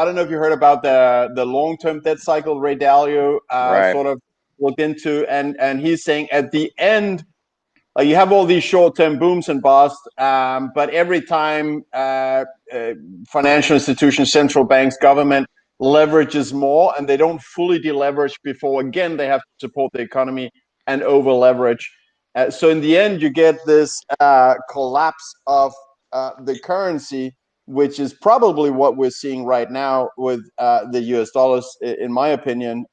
[SPEAKER 1] don't know if you heard about the long-term debt cycle Ray Dalio sort of looked into, and he's saying at the end, you have all these short-term booms and busts, but every time financial institutions, central banks, government leverages more, and they don't fully deleverage before, again, they have to support the economy and over-leverage. So in the end, you get this collapse of the currency, which is probably what we're seeing right now with the US dollars, in my opinion.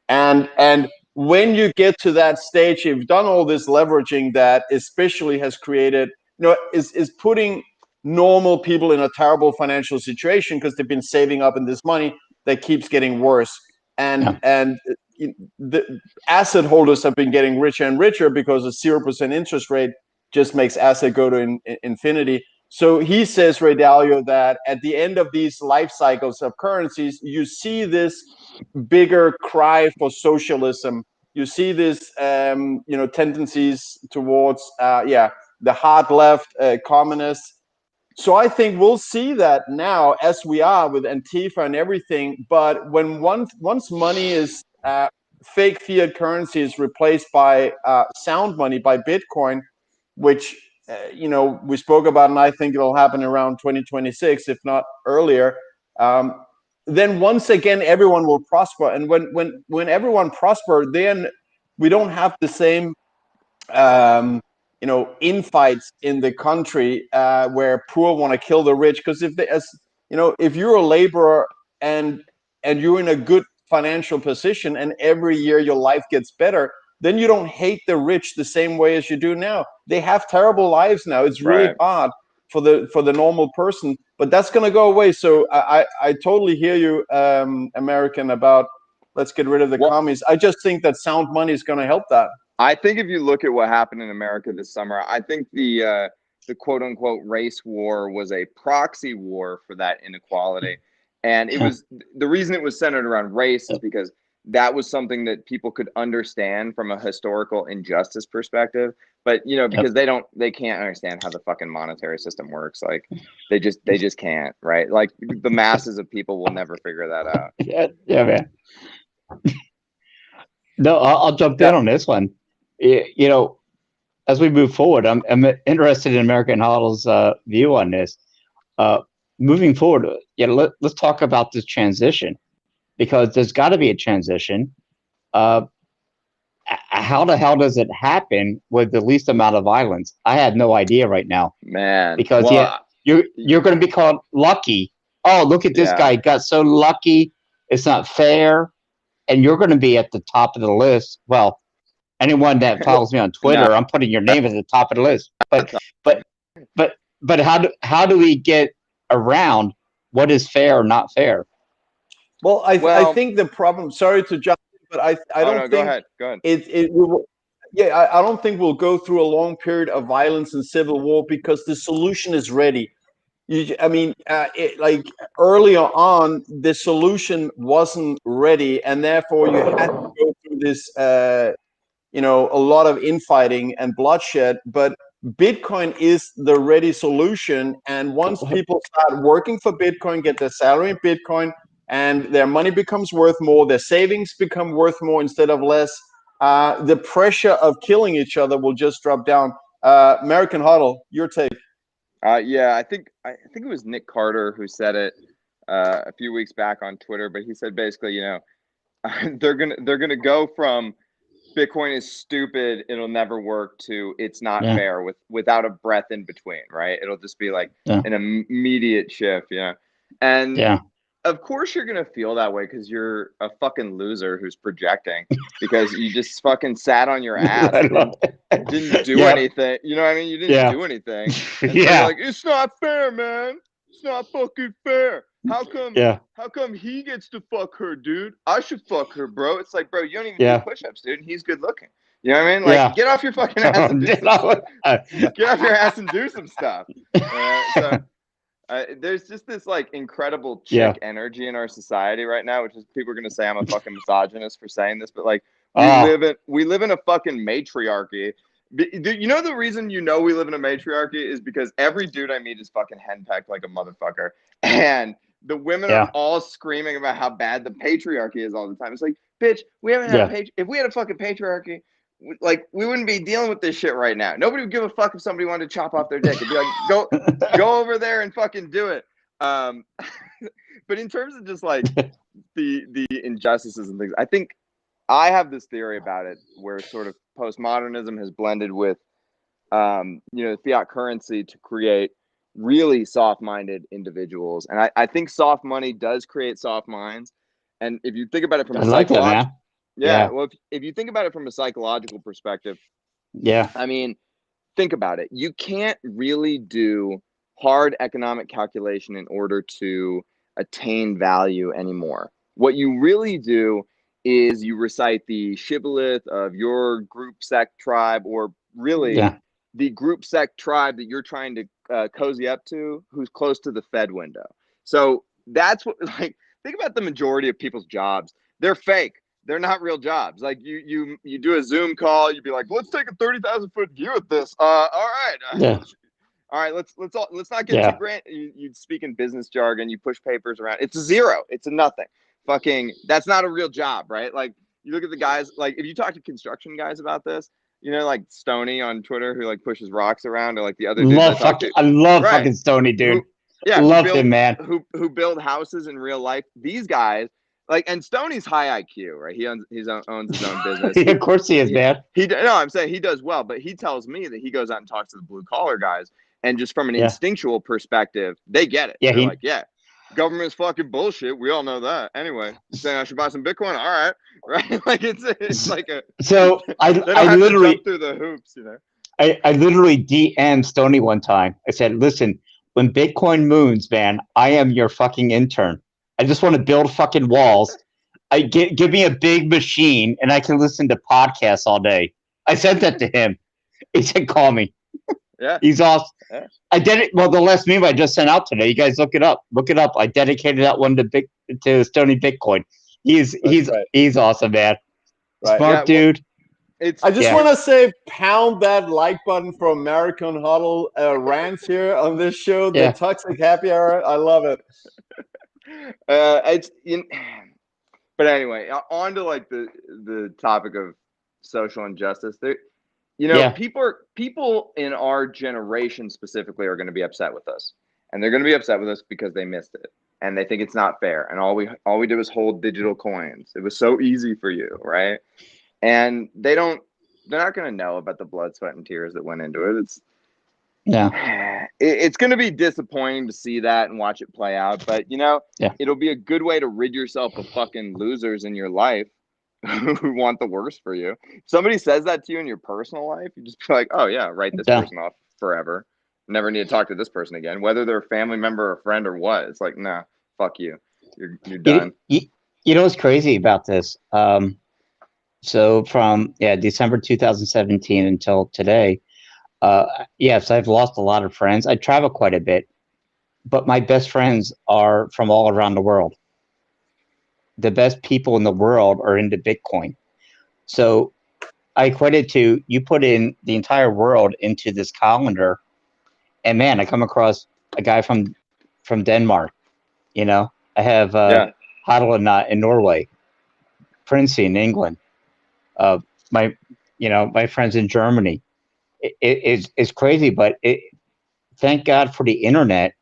[SPEAKER 1] And when you get to that stage, you've done all this leveraging that especially has created, is putting normal people in a terrible financial situation because they've been saving up in this money that keeps getting worse. and the asset holders have been getting richer and richer because a 0% interest rate just makes asset go to infinity. So he says, Ray Dalio, that at the end of these life cycles of currencies, you see this bigger cry for socialism. You see this, tendencies towards, the hard left, communists. So I think we'll see that now, as we are with Antifa and everything. But when once money is fake fiat currency is replaced by sound money, by Bitcoin, which we spoke about, and I think it'll happen around 2026, if not earlier. Then once again, everyone will prosper, and when everyone prosper, then we don't have the same infights in the country where poor want to kill the rich. Because if you're a laborer and you're in a good financial position, and every year your life gets better, then you don't hate the rich the same way as you do now. They have terrible lives now. It's really hard for the normal person, but that's going to go away. So I totally hear you, American, about let's get rid of the commies. I just think that sound money is going to help that.
[SPEAKER 2] I think if you look at what happened in America this summer, I think the quote unquote race war was a proxy war for that inequality. And it was, the reason it was centered around race is because that was something that people could understand from a historical injustice perspective. But, because they can't understand how the fucking monetary system works. Like they just can't, right? Like the masses of people will never figure that out.
[SPEAKER 3] Yeah, man. No, I'll jump in on this one. As we move forward, I'm interested in American HODL's view on this. Moving forward, let's talk about this transition, because there's got to be a transition. How the hell does it happen with the least amount of violence? I have no idea right now,
[SPEAKER 2] man.
[SPEAKER 3] Because you're going to be called lucky. Oh, look at this guy, got so lucky. It's not fair, and you're going to be at the top of the list. Well, anyone that follows me on Twitter, I'm putting your name at the top of the list. But how do we get around what is fair or not fair?
[SPEAKER 1] Well, I think the problem. Sorry to jump, but I don't think.
[SPEAKER 2] Go ahead.
[SPEAKER 1] I don't think we'll go through a long period of violence and civil war, because the solution is ready. Like earlier on, the solution wasn't ready, and therefore you had to go through this, a lot of infighting and bloodshed. But Bitcoin is the ready solution, and once people start working for Bitcoin, get their salary in Bitcoin, and their money becomes worth more, their savings become worth more instead of less, the pressure of killing each other will just drop down. American HODL, your take?
[SPEAKER 2] I think it was Nick Carter who said it a few weeks back on Twitter, but he said basically, they're gonna go from Bitcoin is stupid, it'll never work, to it's not fair, without a breath in between, right? It'll just be like an immediate shift, and of course you're gonna feel that way because you're a fucking loser who's projecting, because you just fucking sat on your ass and didn't do anything. You know what I mean? You didn't do anything. And so you're like, it's not fair, man. It's not fucking fair. How come he gets to fuck her, dude? I should fuck her, bro. It's like, bro, you don't even do push-ups, dude, and he's good looking. You know what I mean? Like, get off your fucking ass and do some stuff. Get off your ass and do some stuff. There's just this like incredible chick energy in our society right now, which is, people are gonna say I'm a fucking misogynist for saying this, but like we live in a fucking matriarchy. The reason we live in a matriarchy is because every dude I meet is fucking henpecked like a motherfucker, and the women are all screaming about how bad the patriarchy is all the time. It's like, bitch, we haven't had if we had a fucking patriarchy, like, we wouldn't be dealing with this shit right now. Nobody would give a fuck if somebody wanted to chop off their dick. It'd be like, go over there and fucking do it. But in terms of just like the injustices and things, I think I have this theory about it where sort of postmodernism has blended with fiat currency to create really soft-minded individuals. And I think soft money does create soft minds. And if you think about it from a psychological, well, if you think about it from a psychological perspective, I mean, think about it. You can't really do hard economic calculation in order to attain value anymore. What you really do is you recite the shibboleth of your group, sect, tribe, or really the group, sect, tribe that you're trying to cozy up to, who's close to the Fed window. So that's what, like, think about the majority of people's jobs. They're fake. They're not real jobs. Like you do a Zoom call, you'd be like, let's take a 30,000 foot view at this. All right. All right, let's not get too grand. You speak in business jargon, you push papers around. It's a zero. It's a nothing. Fucking, that's not a real job, right? Like, you look at the guys, like, if you talk to construction guys about this, you know, like Stoney on Twitter, who like pushes rocks around, or like the other dudes
[SPEAKER 3] I love fucking Stoney, dude. Love him, man.
[SPEAKER 2] Who build houses in real life. These guys, like, and Stoney's high IQ, right? He owns his own business.
[SPEAKER 3] Of course he is, man.
[SPEAKER 2] No, I'm saying he does well, but he tells me that he goes out and talks to the blue collar guys, and just from an instinctual perspective, they get it. They're like, government's fucking bullshit. We all know that. Anyway, saying I should buy some Bitcoin. All right. Like it's like a.
[SPEAKER 3] So I literally
[SPEAKER 2] jump through the hoops, you know.
[SPEAKER 3] I literally DM'd Stoney one time. I said, listen, when Bitcoin moons, man, I am your fucking intern. I just want to build fucking walls. Give me a big machine and I can listen to podcasts all day. I sent that to him. He said, call me.
[SPEAKER 2] Yeah.
[SPEAKER 3] He's awesome.
[SPEAKER 2] Yeah.
[SPEAKER 3] The last meme I just sent out today, you guys look it up. I dedicated that one to Stoney Bitcoin. He's awesome, man.
[SPEAKER 1] Right.
[SPEAKER 3] Smart dude.
[SPEAKER 1] I just want to say, pound that like button for American HODL rants here on this show. The Toxic Happy Hour. I love it.
[SPEAKER 2] But anyway, on to like the topic of social injustice. People in our generation specifically are going to be upset with us, and they're going to be upset with us because they missed it and they think it's not fair. And all we did was hold digital coins. It was so easy for you, right? And they're not going to know about the blood, sweat, and tears that went into it. It's going to be disappointing to see that and watch it play out. But it'll be a good way to rid yourself of fucking losers in your life who want the worst for you. If somebody says that to you in your personal life, you just be like, oh yeah, write this person off forever. Never need to talk to this person again, whether they're a family member or a friend or what. It's like, nah, fuck you. You're done.
[SPEAKER 3] You know what's crazy about this? So from December 2017 until today, yes, I've lost a lot of friends. I travel quite a bit, but my best friends are from all around the world. The best people in the world are into Bitcoin. So I equate it to, you put in the entire world into this calendar, and man, I come across a guy from Denmark. I have HODL in Norway, Princey in England, my friends in Germany. It's crazy, but thank God for the internet.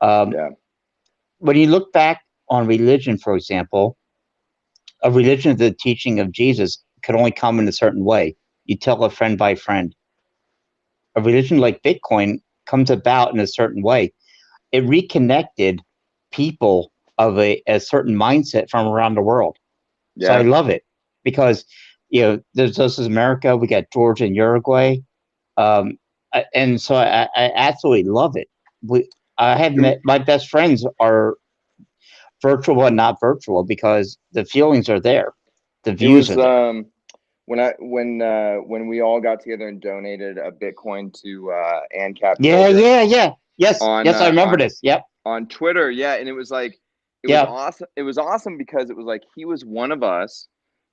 [SPEAKER 3] When you look back on religion, for example, a religion of the teaching of Jesus could only come in a certain way. You tell a friend by friend. A religion like Bitcoin comes about in a certain way. It reconnected people of a certain mindset from around the world. So I love it because, this is America. We got Georgia and Uruguay. And so I absolutely love it. I have met, my best friends are virtual and not virtual because the feelings are there. The views are there.
[SPEAKER 2] When we all got together and donated a Bitcoin to ANCAP.
[SPEAKER 3] Yes, I remember this. Yep.
[SPEAKER 2] On Twitter, and it was like it was awesome. It was awesome because it was like he was one of us,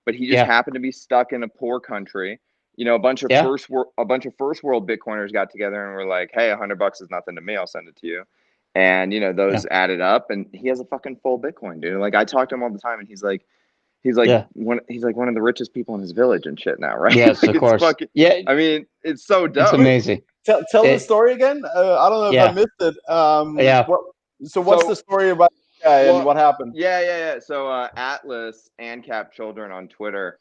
[SPEAKER 2] but he just happened to be stuck in a poor country. A bunch of first world Bitcoiners got together and were like, "Hey, $100 is nothing to me. I'll send it to you." And those added up, and he has a fucking full Bitcoin, dude. Like, I talk to him all the time, and he's like one of the richest people in his village and shit now, right?
[SPEAKER 3] Yes, of course.
[SPEAKER 2] I mean, it's so dope.
[SPEAKER 3] It's amazing.
[SPEAKER 1] Tell the story again. I don't know if I missed it. What's the story about this guy and what happened?
[SPEAKER 2] So Atlas ANCAP Children on Twitter.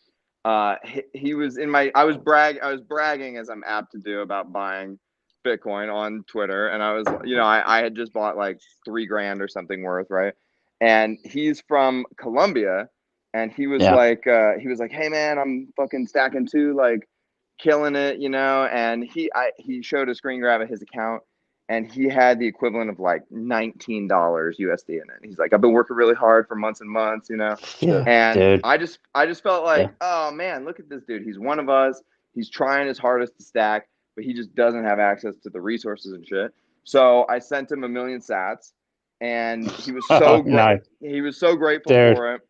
[SPEAKER 2] He was in my. I was bragging, as I'm apt to do, about buying Bitcoin on Twitter, and I was, I had just bought like $3,000 or something worth, right? And he's from Colombia, and he was like, hey man, I'm fucking stacking too, like killing it, and he showed a screen grab of his account, and he had the equivalent of like $19 USD in it. He's like, I've been working really hard for months and months, you know.
[SPEAKER 3] Yeah,
[SPEAKER 2] And
[SPEAKER 3] dude.
[SPEAKER 2] I just felt like, oh man, look at this dude. He's one of us. He's trying his hardest to stack, but he just doesn't have access to the resources and shit. So I sent him 1,000,000 sats, and he was so
[SPEAKER 3] nice.
[SPEAKER 2] he was so grateful
[SPEAKER 3] Dude.
[SPEAKER 2] for it.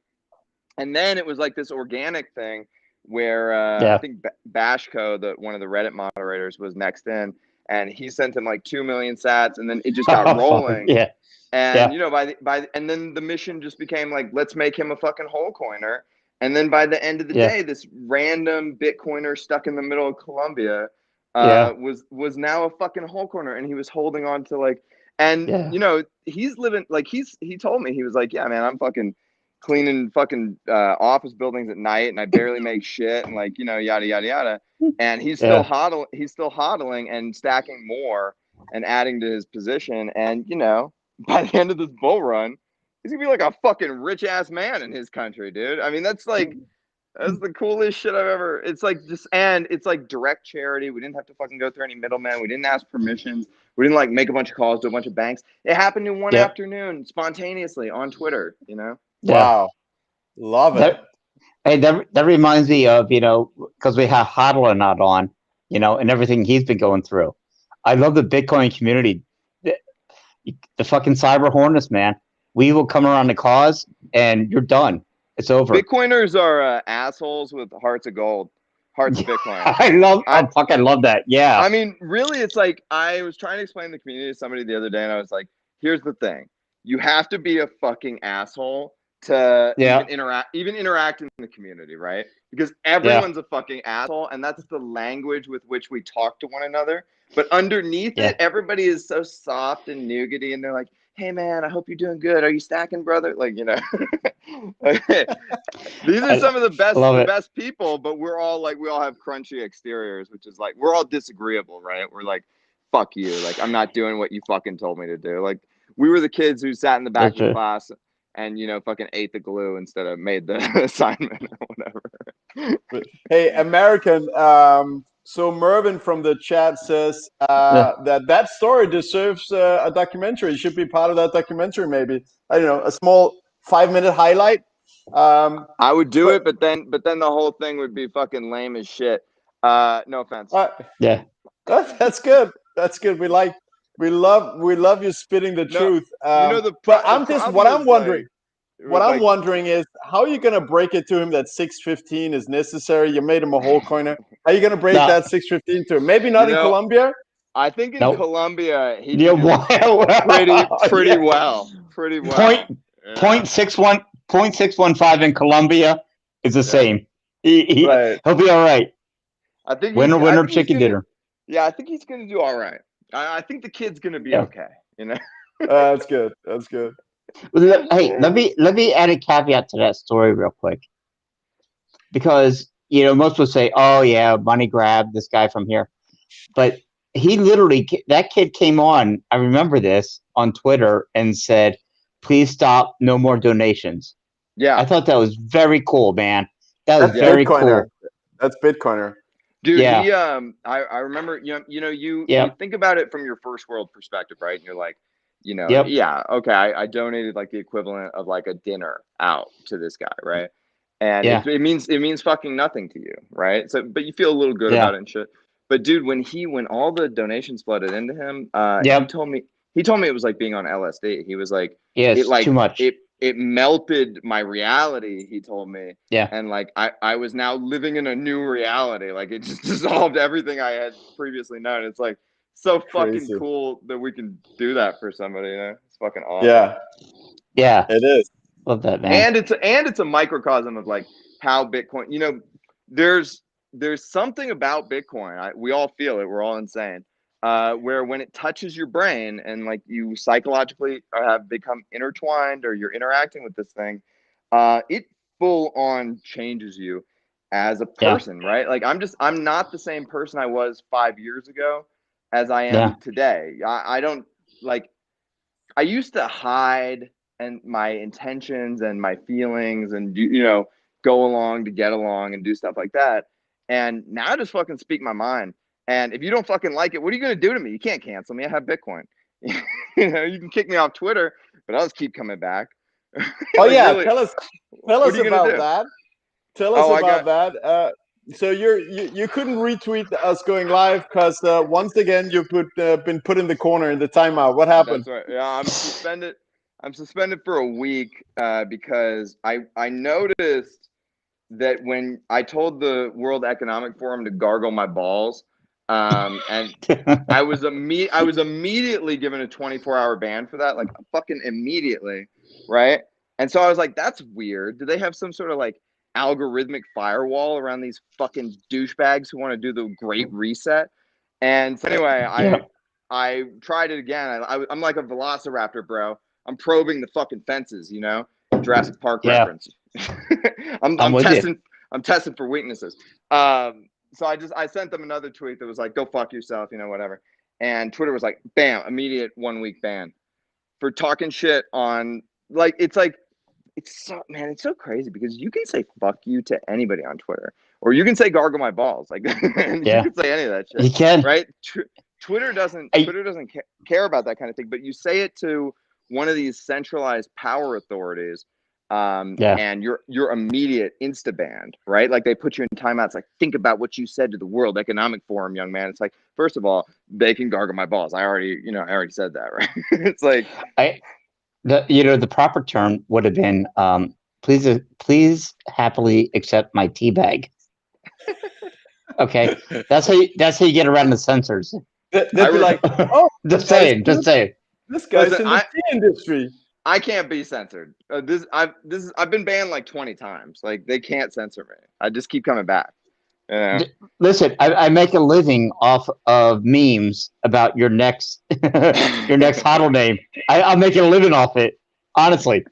[SPEAKER 2] And then it was like this organic thing where I think Bashko, one of the Reddit moderators, was next in, and he sent him like 2,000,000 sats, and then it just got rolling.
[SPEAKER 3] Yeah.
[SPEAKER 2] And you know, and then the mission just became like, let's make him a fucking whole coiner. And then by the end of the day, this random Bitcoiner stuck in the middle of Colombia was now a fucking whole coiner, and he was holding on to like, and you know, he's living like he told me, he was like, yeah, man, I'm fucking cleaning fucking office buildings at night, and I barely make shit, and like, you know, yada yada yada. And he's still hodling and stacking more and adding to his position. And you know, by the end of this bull run, he's gonna be like a fucking rich ass man in his country, dude. I mean, that's the coolest shit I've ever. It's like and it's like direct charity. We didn't have to fucking go through any middlemen. We didn't ask permissions. We didn't like make a bunch of calls to a bunch of banks. It happened in one afternoon, spontaneously on Twitter, you know.
[SPEAKER 1] Wow, love it.
[SPEAKER 3] That reminds me of, you know, because we have HODL or not on, you know, and everything he's been going through. I love the Bitcoin community. The fucking cyber hornets, man. We will come around the cause, and you're done. It's over.
[SPEAKER 2] Bitcoiners are assholes with hearts of gold, hearts of Bitcoin.
[SPEAKER 3] I fucking love that. Yeah.
[SPEAKER 2] I mean, really, it's like I was trying to explain the community to somebody the other day, and I was like, "Here's the thing: you have to be a fucking asshole to even interact in the community, right? Because everyone's a fucking asshole, and that's the language with which we talk to one another. But underneath it, everybody is so soft and nougaty, and they're like, hey man, I hope you're doing good. Are you stacking, brother? Like, you know, these are some of the best people, but we all have crunchy exteriors, which is like, we're all disagreeable, right? We're like, fuck you. Like, I'm not doing what you fucking told me to do. Like, we were the kids who sat in the back of the class and, you know, fucking ate the glue instead of made the assignment or whatever.
[SPEAKER 1] Hey, American, so Mervin from the chat says that story deserves a documentary. It should be part of that documentary, maybe. I don't know, a small 5-minute highlight.
[SPEAKER 2] I would do it, but then the whole thing would be fucking lame as shit. No offense.
[SPEAKER 1] That's good. That's good. We love you spitting the truth.
[SPEAKER 2] You know,
[SPEAKER 1] what I'm wondering is, how are you going to break it to him that 615 is necessary? You made him a whole coiner. How are you going to break that 615 to him? Maybe not in Colombia.
[SPEAKER 2] I think in Colombia he did pretty well. Pretty well.
[SPEAKER 3] 0.615 in Colombia is the same. He'll be all right.
[SPEAKER 2] I think
[SPEAKER 3] winner chicken dinner.
[SPEAKER 2] Yeah, I think he's gonna do all right. I think the kid's gonna be okay. You know.
[SPEAKER 1] That's good. That's good.
[SPEAKER 3] Hey, let me add a caveat to that story real quick, because you know most will say, "Oh yeah, money grab this guy from here," but he literally, that kid came on, I remember this, on Twitter and said, "Please stop, no more donations."
[SPEAKER 2] Yeah,
[SPEAKER 3] I thought that was very cool, man. That's very
[SPEAKER 1] Bitcoiner.
[SPEAKER 3] cool.
[SPEAKER 1] That's Bitcoiner.
[SPEAKER 2] Dude, he I remember, you think about it from your first world perspective, right? And you're like, you know, okay, I donated like the equivalent of like a dinner out to this guy, right? And it means fucking nothing to you, right? So, but you feel a little good about it and shit. But dude, when all the donations flooded into him, he told me it was like being on LSD. He was like,
[SPEAKER 3] it like too much.
[SPEAKER 2] It melted my reality, he told me.
[SPEAKER 3] Yeah.
[SPEAKER 2] And like I was now living in a new reality. Like it just dissolved everything I had previously known. It's like so fucking cool that we can do that for somebody, you know? It's fucking awesome.
[SPEAKER 1] Yeah.
[SPEAKER 3] Yeah.
[SPEAKER 1] It is.
[SPEAKER 3] Love that, man.
[SPEAKER 2] And it's a microcosm of like how Bitcoin, you know, there's something about Bitcoin. We all feel it. We're all insane. Where when it touches your brain and like you psychologically have become intertwined, or you're interacting with this thing, it full on changes you as a person, right? Like I'm not the same person I was 5 years ago as I am today. I don't like, I used to hide and my intentions and my feelings and, you know, go along to get along and do stuff like that. And now I just fucking speak my mind. And if you don't fucking like it, what are you going to do to me? You can't cancel me. I have Bitcoin. You know, you can kick me off Twitter, but I'll just keep coming back.
[SPEAKER 1] Oh
[SPEAKER 2] Like,
[SPEAKER 1] yeah,
[SPEAKER 2] really,
[SPEAKER 1] tell us
[SPEAKER 2] what are you going to
[SPEAKER 1] about
[SPEAKER 2] do?
[SPEAKER 1] that. Tell us
[SPEAKER 2] Oh, I
[SPEAKER 1] about
[SPEAKER 2] got,
[SPEAKER 1] that. So you couldn't retweet us going live because once again you been put in the corner in the timeout. What happened?
[SPEAKER 2] that's right. Yeah, I'm suspended. I'm suspended for a week because I noticed that when I told the World Economic Forum to gargle my balls, and I was immediately given a 24-hour ban for that, like fucking immediately, right? And so I was like, that's weird. Do they have some sort of like algorithmic firewall around these fucking douchebags who want to do the Great Reset? And so anyway,
[SPEAKER 3] Yeah.
[SPEAKER 2] I tried it again. I'm like a velociraptor, bro. I'm probing the fucking fences, you know? Jurassic Park
[SPEAKER 3] Yeah.
[SPEAKER 2] reference. I'm
[SPEAKER 3] with
[SPEAKER 2] testing.
[SPEAKER 3] you.
[SPEAKER 2] I'm testing for weaknesses. So I sent them another tweet that was like, "Go fuck yourself," you know, whatever. And Twitter was like, "Bam, immediate 1 week ban for talking shit on it's so, man, it's so crazy because you can say fuck you to anybody on Twitter, or you can say gargle my balls, like you can say any of that shit,
[SPEAKER 3] You can.
[SPEAKER 2] right? Twitter doesn't care about that kind of thing, but you say it to one of these centralized power authorities, and you're immediate insta banned, right? Like they put you in timeouts. Like, think about what you said to the World Economic Forum, young man. It's like, first of all, they can gargle my balls. I already said that, right? It's like
[SPEAKER 3] the proper term would have been please happily accept my tea bag. Okay, that's how you get around the censors.
[SPEAKER 1] They'd be like, oh,
[SPEAKER 3] just saying.
[SPEAKER 1] This guy's
[SPEAKER 2] Listen,
[SPEAKER 1] in the tea industry.
[SPEAKER 2] I can't be censored. I've been banned like 20 times. Like, they can't censor me. I just keep coming back. Yeah.
[SPEAKER 3] Listen, I make a living off of memes about your next HODL name. I'm making a living off it. Honestly.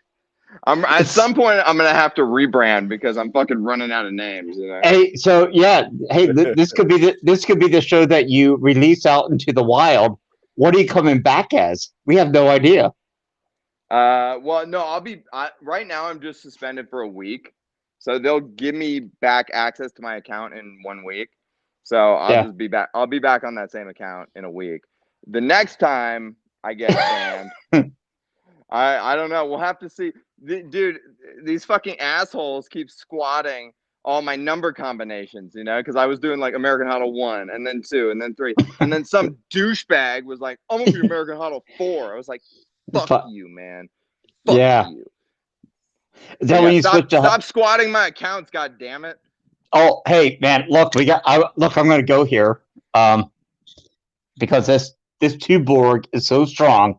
[SPEAKER 2] At some point I'm gonna have to rebrand because I'm fucking running out of names. You know?
[SPEAKER 3] Hey, so yeah, hey, this could be the show that you release out into the wild. What are you coming back as? We have no idea.
[SPEAKER 2] Well, no, right now I'm just suspended for a week, so they'll give me back access to my account in 1 week. So I'll just be back. I'll be back on that same account in a week. The next time I get banned, I don't know. We'll have to see. Dude, these fucking assholes keep squatting all my number combinations, you know, because I was doing like American HODL 1 and then 2 and then 3. And then some douchebag was like, I'm going to be American HODL 4. I was like, fuck you, man. Fuck you.
[SPEAKER 3] Is that when you
[SPEAKER 2] stop squatting my accounts, god damn it.
[SPEAKER 3] Oh, hey, man, look, I'm going to go here because this Tuborg is so strong.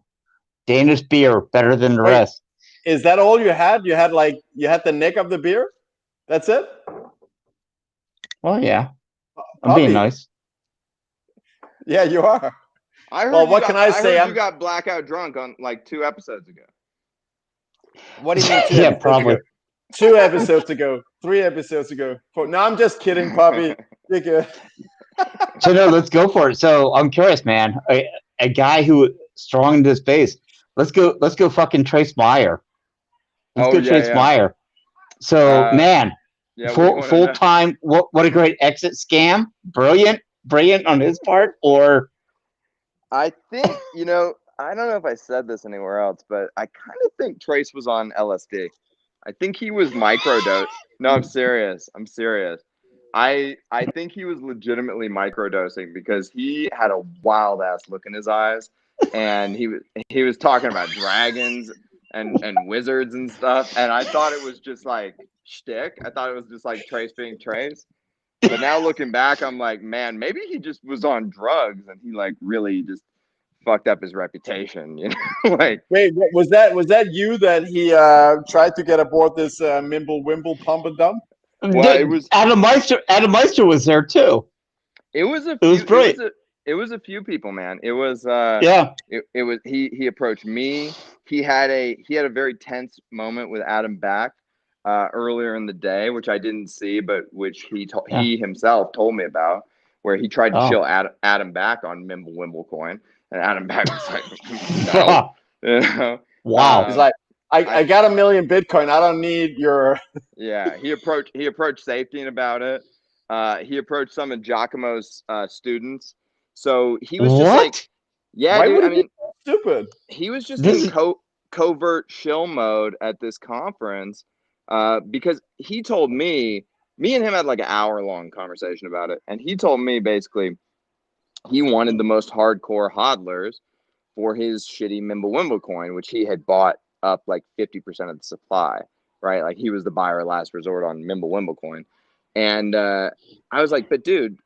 [SPEAKER 3] Danish beer better than the rest.
[SPEAKER 1] Is that all you had? You had the neck of the beer? That's it?
[SPEAKER 3] Well, yeah. I'm being nice.
[SPEAKER 1] Yeah, you are.
[SPEAKER 2] I heard you got blackout drunk on like 2 episodes ago.
[SPEAKER 1] What do you mean 2
[SPEAKER 3] yeah,
[SPEAKER 1] episodes
[SPEAKER 3] probably.
[SPEAKER 1] ago? 2 episodes ago. 3 episodes ago. No, I'm just kidding, Poppy. You're good.
[SPEAKER 3] So no, let's go for it. So I'm curious, man. A guy who strong in this space. Let's go fucking Trace Meyer. Trace Meyer. So man, full time. What a great exit scam. Brilliant on his part. Or
[SPEAKER 2] I think, I don't know if I said this anywhere else, but I kind of think Trace was on LSD. I think he was microdose. No, I'm serious. I think he was legitimately microdosing because he had a wild ass look in his eyes, and he was talking about dragons and wizards and stuff, and I thought it was just like shtick. I thought it was just like Trace being Trace. But now looking back, I'm like, man, maybe he just was on drugs and he like really just fucked up his reputation, you know? Like,
[SPEAKER 1] wait, was that you that he tried to get aboard this Mimble Wimble Pump and Dump?
[SPEAKER 2] Well, it was
[SPEAKER 3] Adam Meister was there too.
[SPEAKER 2] It was
[SPEAKER 3] great.
[SPEAKER 2] It was a few people, man. It was It was he approached me. He had a very tense moment with Adam Back earlier in the day, which I didn't see, but which he himself told me about, where he tried to chill Adam Back on Mimble Wimble Coin, and Adam Back was like, no. You know?
[SPEAKER 3] Wow.
[SPEAKER 1] He's like, I got 1 million Bitcoin. I don't need your.
[SPEAKER 2] Yeah, he approached Safety about it. he approached some of Giacomo's students. So he was just
[SPEAKER 3] What?
[SPEAKER 2] like, yeah,
[SPEAKER 1] Why
[SPEAKER 2] dude.
[SPEAKER 1] would
[SPEAKER 2] I
[SPEAKER 1] he be
[SPEAKER 2] mean,
[SPEAKER 1] so stupid?
[SPEAKER 2] he was just
[SPEAKER 3] This
[SPEAKER 2] in
[SPEAKER 3] is
[SPEAKER 2] covert shill mode at this conference because he told me and him had like an hour-long conversation about it. And he told me basically he wanted the most hardcore hodlers for his shitty Mimblewimble coin, which he had bought up like 50% of the supply, right? Like he was the buyer last resort on Mimblewimble coin. And I was like, but dude,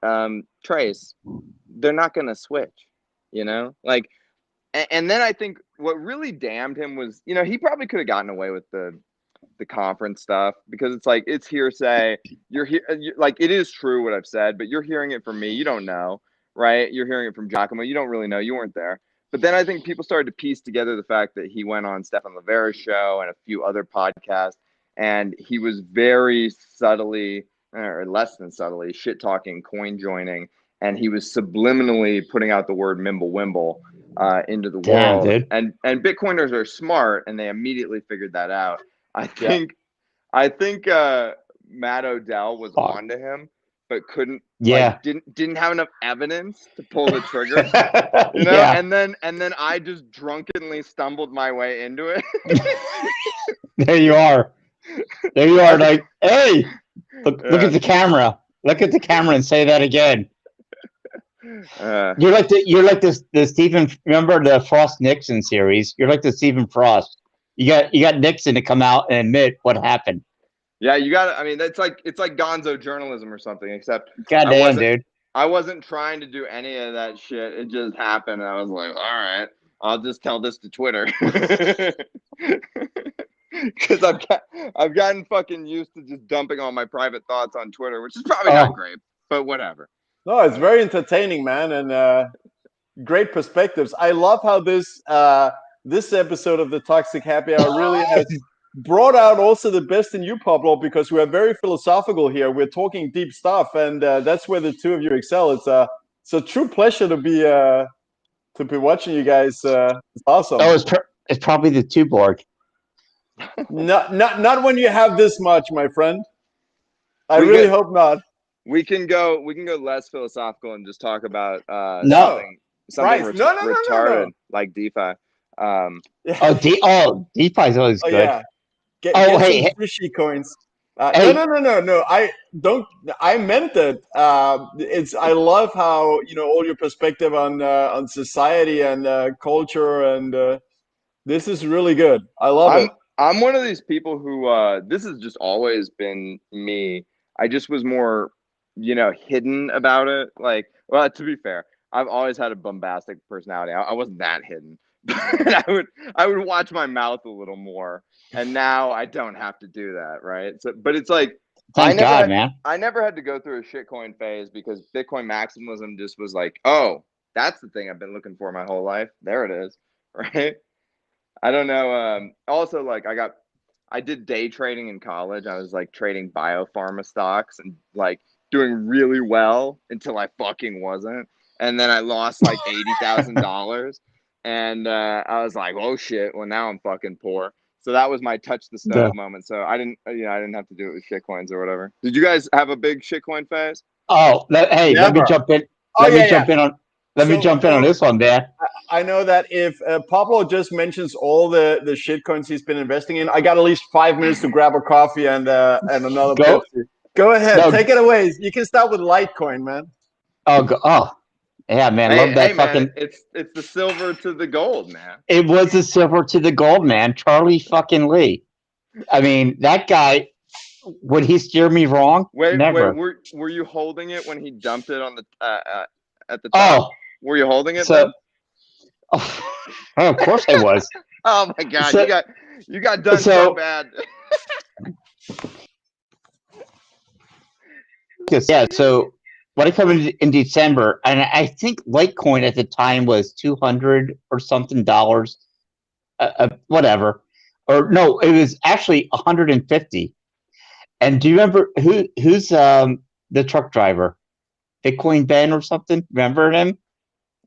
[SPEAKER 2] Trace, they're not going to switch, you know? Like, and then I think what really damned him was, you know, he probably could have gotten away with the conference stuff because it's like, it's hearsay. You're here, like, it is true what I've said, but you're hearing it from me. You don't know, right? You're hearing it from Giacomo. You don't really know. You weren't there. But then I think people started to piece together the fact that he went on Stefan Livera's show and a few other podcasts, and he was very subtly, or less than subtly, shit talking, coin joining, and he was subliminally putting out the word Mimblewimble into the
[SPEAKER 3] damn,
[SPEAKER 2] world.
[SPEAKER 3] dude.
[SPEAKER 2] And Bitcoiners are smart, and they immediately figured that out. I think Matt Odell was onto him, but couldn't.
[SPEAKER 3] Yeah.
[SPEAKER 2] Like, didn't have enough evidence to pull the trigger. You know,
[SPEAKER 3] Yeah.
[SPEAKER 2] and then I just drunkenly stumbled my way into it.
[SPEAKER 3] There you are. There you are. Like, hey, look at the camera. Look at the camera and say that again. You're like the Stephen. Remember the Frost Nixon series? You're like the Stephen Frost. You got Nixon to come out and admit what happened.
[SPEAKER 2] Yeah, you got to. I mean, it's like gonzo journalism or something. Except
[SPEAKER 3] Goddamn, dude.
[SPEAKER 2] I wasn't trying to do any of that shit. It just happened. And I was like, all right, I'll just tell this to Twitter. Because I've gotten fucking used to just dumping all my private thoughts on Twitter, which is probably not great, but whatever.
[SPEAKER 1] No, it's very entertaining, man, and great perspectives. I love how this episode of the Toxic Happy Hour really has brought out also the best in you, Pablo, because we are very philosophical here. We're talking deep stuff, and that's where the two of you excel. It's a true pleasure to be watching you guys. It's awesome.
[SPEAKER 3] Oh, it's probably the two Borg.
[SPEAKER 1] Not when you have this much, my friend. I really hope not.
[SPEAKER 2] We can go less philosophical and just talk about something retarded like DeFi.
[SPEAKER 3] DeFi is always good.
[SPEAKER 1] Yeah. Get some fishy coins. No. I meant it. I love how, you know, all your perspective on society and culture, and this is really good. I love it.
[SPEAKER 2] I'm one of these people who this has just always been me. I just was more, you know, hidden about it. Like, well, to be fair, I've always had a bombastic personality. I wasn't that hidden. But I would watch my mouth a little more, and now I don't have to do that, right? So, but it's like,
[SPEAKER 3] thank God, man.
[SPEAKER 2] I never had to go through a shitcoin phase because Bitcoin maximalism just was like, oh, that's the thing I've been looking for my whole life. There it is, right? I don't know. Also, like, I did day trading in college. I was like trading biopharma stocks and like doing really well until I fucking wasn't, and then I lost like $80,000. And I was like, "Oh shit!" Well, now I'm fucking poor. So that was my touch the stove moment. So I didn't have to do it with shitcoins or whatever. Did you guys have a big shitcoin phase?
[SPEAKER 3] Oh, hey, let me jump in. Let me jump in on this one, man.
[SPEAKER 1] I know that if Pablo just mentions all the shitcoins he's been investing in, I got at least 5 minutes to grab a coffee and another Pepsi. Go ahead, take it away. You can start with Litecoin, man.
[SPEAKER 3] Yeah, man, love that fucking.
[SPEAKER 2] Man, it's the silver to the gold, man.
[SPEAKER 3] It was the silver to the gold, man. Charlie fucking Lee. I mean, that guy. Would he steer me wrong? Never.
[SPEAKER 2] Wait, were you holding it when he dumped it on the at the top? Were you holding it? Then?
[SPEAKER 3] Of course I was.
[SPEAKER 2] Oh my God, you got done so bad.
[SPEAKER 3] Yeah, so when I come in December, and I think Litecoin at the time was $200 or something dollars, whatever, or no, it was actually 150. And do you remember who's the truck driver, Bitcoin Ben or something? Remember him?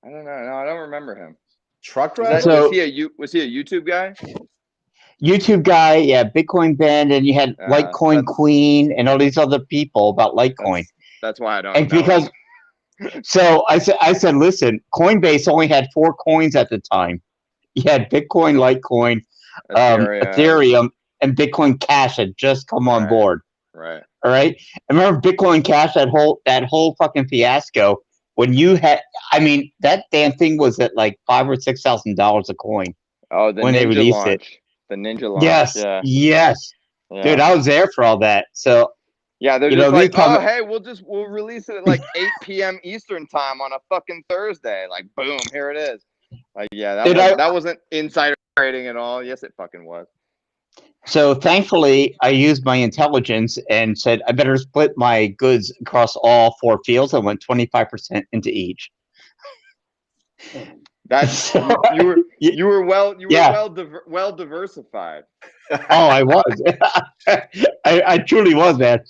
[SPEAKER 2] I don't know. No, I don't remember him.
[SPEAKER 1] Truck driver?
[SPEAKER 2] Was he a YouTube guy?
[SPEAKER 3] YouTube guy, yeah, Bitcoin Ben, and you had Litecoin Queen and all these other people about Litecoin.
[SPEAKER 2] That's why I don't
[SPEAKER 3] And
[SPEAKER 2] know
[SPEAKER 3] because so I said, listen, Coinbase only had 4 coins at the time. You had Bitcoin, Litecoin, Ethereum, and Bitcoin Cash had just come on board.
[SPEAKER 2] Right.
[SPEAKER 3] All right. I remember Bitcoin Cash, that whole fucking fiasco when you had. I mean, that damn thing was at like $5,000 or $6,000 a coin.
[SPEAKER 2] Oh, the
[SPEAKER 3] when they
[SPEAKER 2] Ninja
[SPEAKER 3] released
[SPEAKER 2] launch.
[SPEAKER 3] it.
[SPEAKER 2] The Ninja launch.
[SPEAKER 3] Yes.
[SPEAKER 2] Yeah.
[SPEAKER 3] Yes.
[SPEAKER 2] Yeah.
[SPEAKER 3] Dude, I was there for all that. So
[SPEAKER 2] yeah, they're just like, oh, hey, we'll release it at like 8 p.m. Eastern time on a fucking Thursday. Like, boom, here it is. Like, yeah, that wasn't insider trading at all. Yes, it fucking was.
[SPEAKER 3] So thankfully, I used my intelligence and said I better split my goods across all 4 fields. I went 25% into each.
[SPEAKER 2] That's you were well diversified.
[SPEAKER 3] Oh, I was. I truly was, man.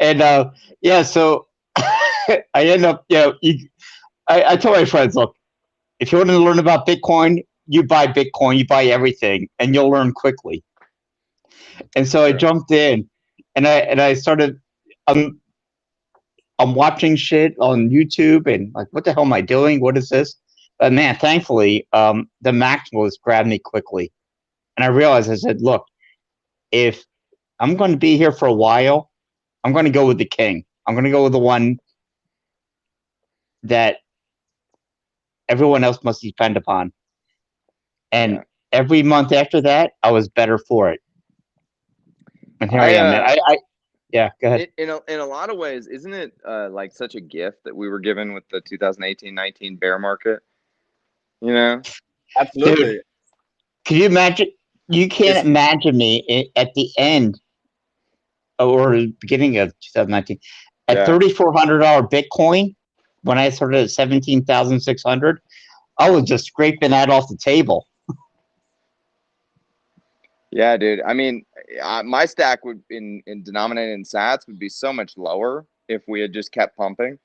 [SPEAKER 3] And yeah, so I end up, I told my friends, look, if you want to learn about Bitcoin, you buy Bitcoin, you buy everything, and you'll learn quickly. And so I jumped in, and I started. I'm watching shit on YouTube, and like, what the hell am I doing? What is this? But man, thankfully, the maximalists grabbed me quickly, and I realized, I said, look, if I'm going to be here for a while, I'm going to go with the king. I'm going to go with the one that everyone else must depend upon. And every month after that, I was better for it. And here I am, man. Yeah, go ahead.
[SPEAKER 2] In a lot of ways, isn't it like such a gift that we were given with the 2018-19 bear market? You know?
[SPEAKER 1] Absolutely.
[SPEAKER 3] Dude, can you imagine? You can't imagine me at the end or beginning of 2019 at $3,400 Bitcoin when I started at 17,600. I was just scraping that off the table.
[SPEAKER 2] Yeah, dude. I mean, my stack would in denominated in sats would be so much lower if we had just kept pumping.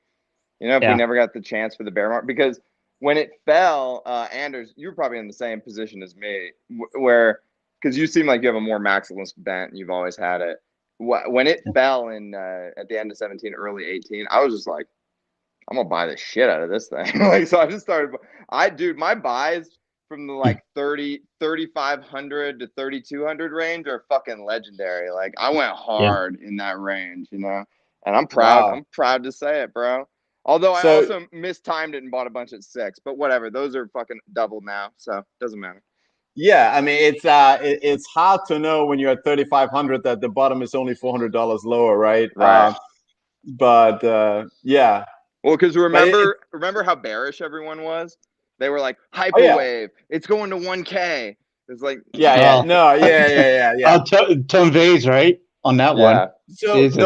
[SPEAKER 2] You know, if we never got the chance for the bear market, because when it fell, Anders, you were probably in the same position as me, where because you seem like you have a more maximalist bent, and you've always had it. When it fell in at the end of 17, early 18, I was just like, I'm gonna buy the shit out of this thing. Like, so I just started. Dude, my buys from the like 3,500 to 3,200 range are fucking legendary. Like, I went hard in that range, you know, and I'm proud.
[SPEAKER 1] Wow.
[SPEAKER 2] I'm proud to say it, bro. Although I also mistimed it and bought a bunch at 6, but whatever. Those are fucking doubled now, so it doesn't matter.
[SPEAKER 1] Yeah, I mean, it's hard to know when you're at 3,500 that the bottom is only $400 lower, right?
[SPEAKER 2] Right.
[SPEAKER 1] Yeah.
[SPEAKER 2] Well, because remember how bearish everyone was? They were like, hyperwave, it's going to 1K. It's like,
[SPEAKER 1] yeah.
[SPEAKER 3] Tone Vase, right? On that one.
[SPEAKER 1] So
[SPEAKER 3] Jesus.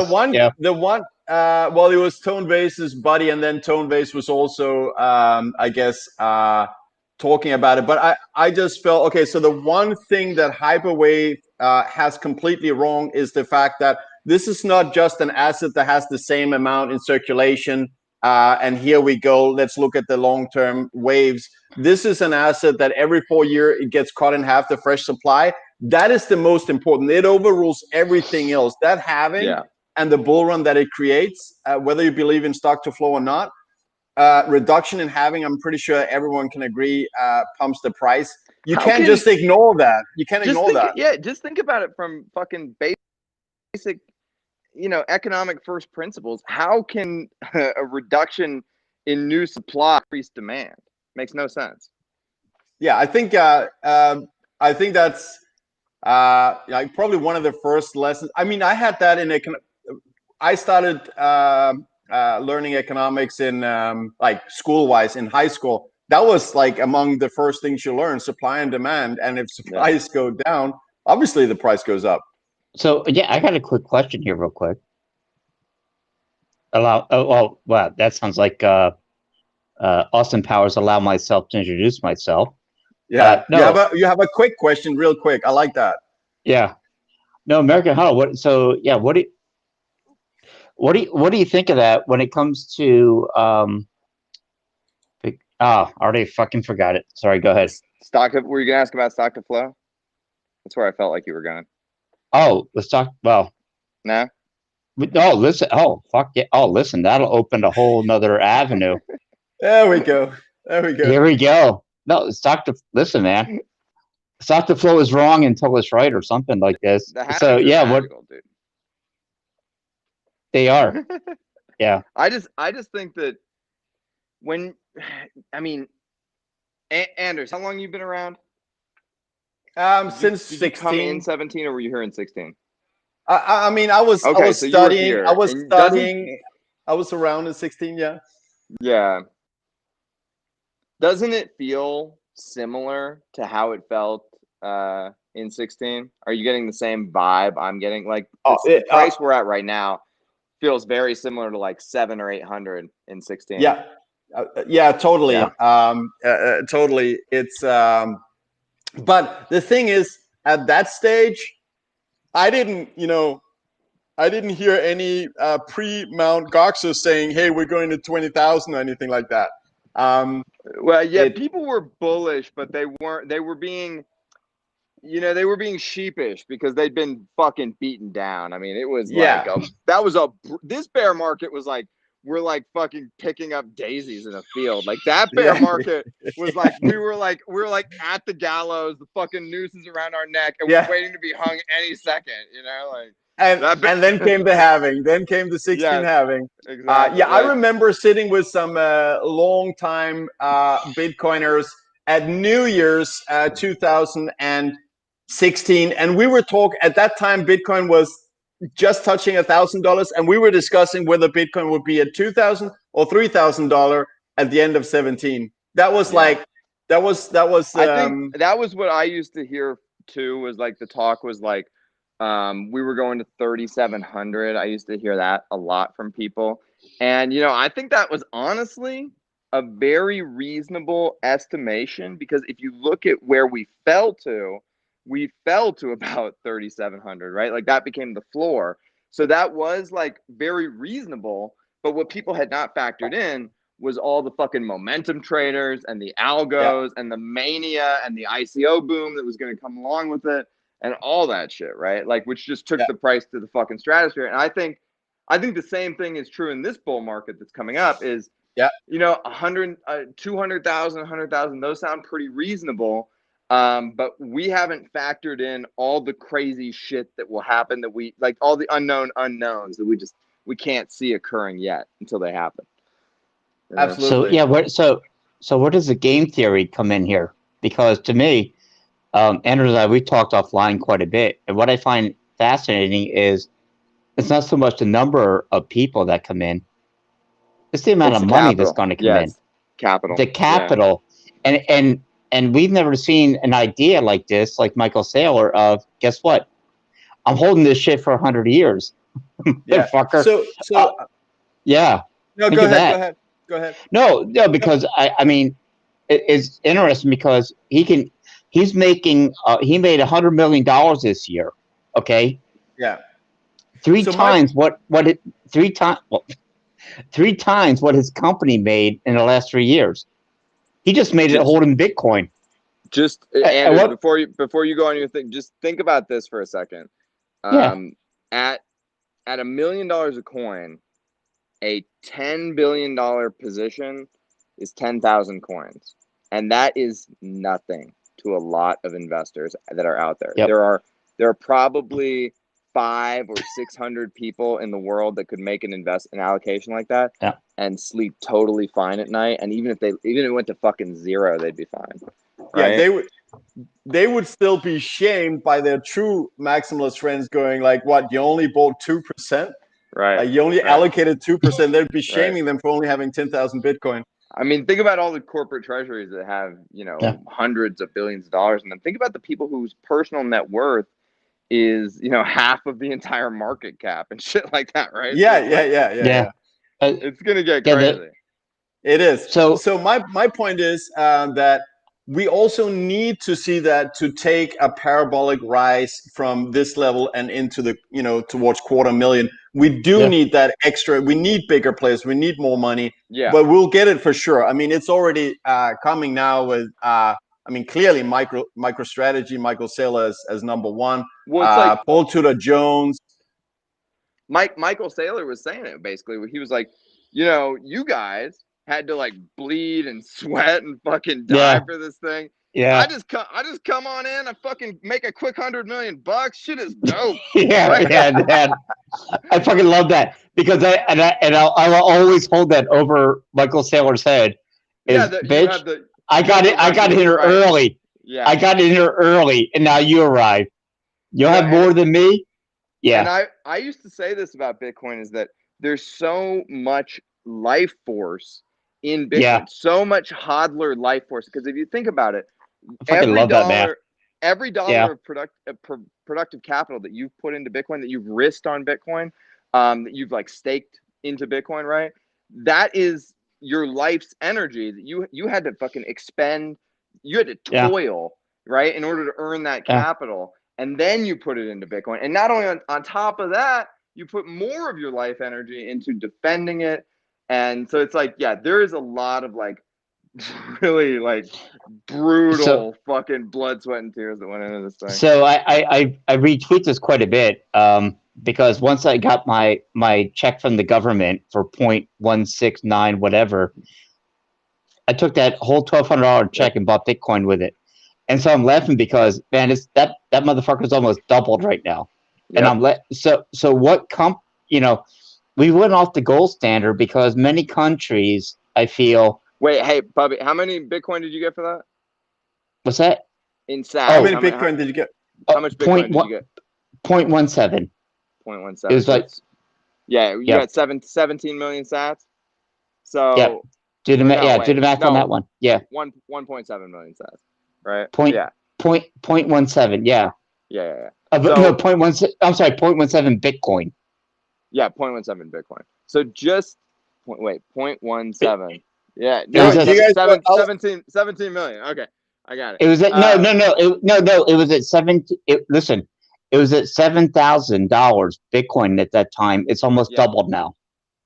[SPEAKER 1] well, it was Tone Vase's buddy, and then Tone Vase was also, I guess, talking about it. But I just felt, okay, so the one thing that Hyperwave has completely wrong is the fact that this is not just an asset that has the same amount in circulation. And here we go. Let's look at the long-term waves. This is an asset that every 4 years it gets cut in half the fresh supply. That is the most important. It overrules everything else. That halving and the bull run that it creates, whether you believe in stock to flow or not, reduction in halving, I'm pretty sure everyone can agree, pumps the price. You can't just ignore that. You can't ignore that.
[SPEAKER 2] Yeah, just think about it from fucking basic, you know, economic first principles. How can a reduction in new supply increase demand? Makes no sense.
[SPEAKER 1] Yeah, I think that's like probably one of the first lessons. I mean, I had that I started learning economics in like school-wise in high school. That was like among the first things you learn: supply and demand. And if supplies go down, obviously the price goes up.
[SPEAKER 3] So yeah, I got a quick question here, real quick. Wow, that sounds like Austin Powers. Allow myself to introduce myself.
[SPEAKER 1] Yeah,
[SPEAKER 3] no,
[SPEAKER 1] you have a quick question, real quick. I like that.
[SPEAKER 3] Yeah, no, American HODL. What? So yeah, what do you think of that when it comes to I already fucking forgot it. Sorry, go ahead.
[SPEAKER 2] Were you gonna ask about stock to flow? That's where I felt like you were going.
[SPEAKER 3] Oh, the stock. Well,
[SPEAKER 2] nah.
[SPEAKER 3] Oh, listen. Oh, fuck yeah. Oh, listen. That'll open a whole nother avenue.
[SPEAKER 1] There we go. There we go.
[SPEAKER 3] Here we go. No, listen, man. Stock to flow is wrong until it's right, or something like this.
[SPEAKER 2] The
[SPEAKER 3] So
[SPEAKER 2] halvings
[SPEAKER 3] yeah,
[SPEAKER 2] are magical, dude.
[SPEAKER 3] They are. Yeah.
[SPEAKER 2] I just think that when, I mean, Anders, how long you been around?
[SPEAKER 1] Since
[SPEAKER 2] did
[SPEAKER 1] 16.
[SPEAKER 2] You come in 17, or were you here in 16?
[SPEAKER 1] I mean, I was
[SPEAKER 2] so
[SPEAKER 1] studying. I was
[SPEAKER 2] and
[SPEAKER 1] studying. I was around in 16. Yeah.
[SPEAKER 2] Yeah. Doesn't it feel similar to how it felt in 16? Are you getting the same vibe I'm getting? Like the price we're at right now feels very similar to like 700 or 800 in 16.
[SPEAKER 1] Yeah. Yeah, totally.
[SPEAKER 3] Yeah.
[SPEAKER 1] Totally. It's but the thing is, at that stage, I didn't hear any pre-Mount Goxer saying, "Hey, we're going to 20,000" or anything like that.
[SPEAKER 2] Well, yeah, people were bullish, but they weren't. They were being, they were being sheepish because they'd been fucking beaten down. I mean, it was like this bear market was like, we're like fucking picking up daisies in a field. Like that bear market was like, we were like at the gallows, the fucking nooses around our neck, and we're waiting to be hung any second. Like.
[SPEAKER 1] And then came the halving. Then came the 16 halving.
[SPEAKER 2] Exactly.
[SPEAKER 1] I remember sitting with some long-time Bitcoiners at New Year's 2016, and we were talking at that time. Bitcoin was just touching $1,000, and we were discussing whether Bitcoin would be at $2,000 or $3,000 at the end of 17. That was like that was.
[SPEAKER 2] I think that was what I used to hear too. Was like the talk was like. We were going to 3,700. I used to hear that a lot from people. And, I think that was honestly a very reasonable estimation, because if you look at where we fell to about 3,700, right? Like that became the floor. So that was like very reasonable. But what people had not factored in was all the fucking momentum traders and the algos and the mania and the ICO boom that was going to come along with it. And all that shit, right? Like, which just took the price to the fucking stratosphere. And I think the same thing is true in this bull market that's coming up. Is 100, 200,000, 100,000. Those sound pretty reasonable, but we haven't factored in all the crazy shit that will happen. That we like all the unknown unknowns that we can't see occurring yet until they happen.
[SPEAKER 1] Absolutely.
[SPEAKER 3] So so where does the game theory come in here? Because to me. Andrew and I, we talked offline quite a bit. And what I find fascinating is it's not so much the number of people that come in, it's the amount of money that's going to come in.
[SPEAKER 2] Capital.
[SPEAKER 3] The capital. Yeah. And we've never seen an idea like this, like Michael Saylor, of, guess what? I'm holding this shit for 100 years.
[SPEAKER 1] Yeah.
[SPEAKER 3] Fucker.
[SPEAKER 1] So
[SPEAKER 3] yeah.
[SPEAKER 1] No, go ahead.
[SPEAKER 3] No, because I mean, it's interesting because he's making he made $100 million this year. Okay.
[SPEAKER 1] Yeah.
[SPEAKER 3] Three times what his company made in the last 3 years. He just made it holding Bitcoin.
[SPEAKER 2] Just Andrew, before you go on your thing, just think about this for a second. At $1 million a coin, a $10 billion position is 10,000 coins, and that is nothing to a lot of investors that are out there. There are probably 500 or 600 people in the world that could make an allocation like that and sleep totally fine at night. And even if it went to fucking zero, they'd be fine. Right?
[SPEAKER 1] Yeah, they would still be shamed by their true maximalist friends, going like, "What? You only bought 2%?
[SPEAKER 2] Right?
[SPEAKER 1] You only allocated 2%." They'd be shaming them for only having 10,000 Bitcoin.
[SPEAKER 2] I mean, think about all the corporate treasuries that have, hundreds of billions of dollars in them. Think about the people whose personal net worth is, half of the entire market cap and shit like that, right?
[SPEAKER 1] Yeah.
[SPEAKER 2] It's gonna get crazy.
[SPEAKER 1] It is. So my point is that we also need to see that to take a parabolic rise from this level and into the, towards 250,000. We do need that extra. We need bigger players. We need more money. Yeah. But we'll get it for sure. I mean, it's already coming now with, clearly MicroStrategy, Michael Saylor as number one. Well, it's like Paul Tudor Jones.
[SPEAKER 2] Michael Saylor was saying it basically. He was like, you know, you guys had to like bleed and sweat and fucking die for this thing.
[SPEAKER 3] Yeah.
[SPEAKER 2] I just come on in. I fucking make a quick $100 million. Shit is dope.
[SPEAKER 3] Yeah,
[SPEAKER 2] right?
[SPEAKER 3] yeah. I fucking love that because I'll always hold that over Michael Saylor's head. Is bitch, I got in here early.
[SPEAKER 2] Yeah,
[SPEAKER 3] I got in here early, and now you arrive. You'll have more than me. Yeah.
[SPEAKER 2] And I used to say this about Bitcoin is that there's so much life force in Bitcoin, so much hodler life force. Because if you think about it, every dollar of productive capital that you've put into Bitcoin, that you've risked on Bitcoin, that you've like staked into Bitcoin, right? That is your life's energy that you had to fucking expend. You had to toil, right, in order to earn that capital. And then you put it into Bitcoin. And not only on top of that, you put more of your life energy into defending it. And so it's like, yeah, there is a lot of like really like brutal fucking blood, sweat, and tears that went into this thing.
[SPEAKER 3] So I retweet this quite a bit because once I got my check from the government for 0.169 whatever, I took that whole $1,200 check and bought Bitcoin with it. And so I'm laughing because, man, it's that motherfucker's almost doubled right now. Yep. And so what we went off the gold standard because many countries, I feel.
[SPEAKER 2] Wait, hey, Bubby, how many Bitcoin did you get for that?
[SPEAKER 3] What's that?
[SPEAKER 2] In sats.
[SPEAKER 1] How many Bitcoin did you get?
[SPEAKER 2] How much Bitcoin did you get?
[SPEAKER 3] 0.17.
[SPEAKER 2] 0.17.
[SPEAKER 3] It was like,
[SPEAKER 2] you got 17 million sats. So
[SPEAKER 3] do the math on that one. Yeah.
[SPEAKER 2] 1.7 million sats. Right.
[SPEAKER 3] 0.17. Yeah.
[SPEAKER 2] Yeah.
[SPEAKER 3] No, 0.17. I'm sorry, 0.17 Bitcoin.
[SPEAKER 2] Yeah, 0.17 Bitcoin. So just 0.17. Yeah,
[SPEAKER 3] no,
[SPEAKER 2] 17 million. Okay, I got it.
[SPEAKER 3] It was at no. It was at 17. Listen, it was at $7,000 Bitcoin at that time. It's almost doubled now.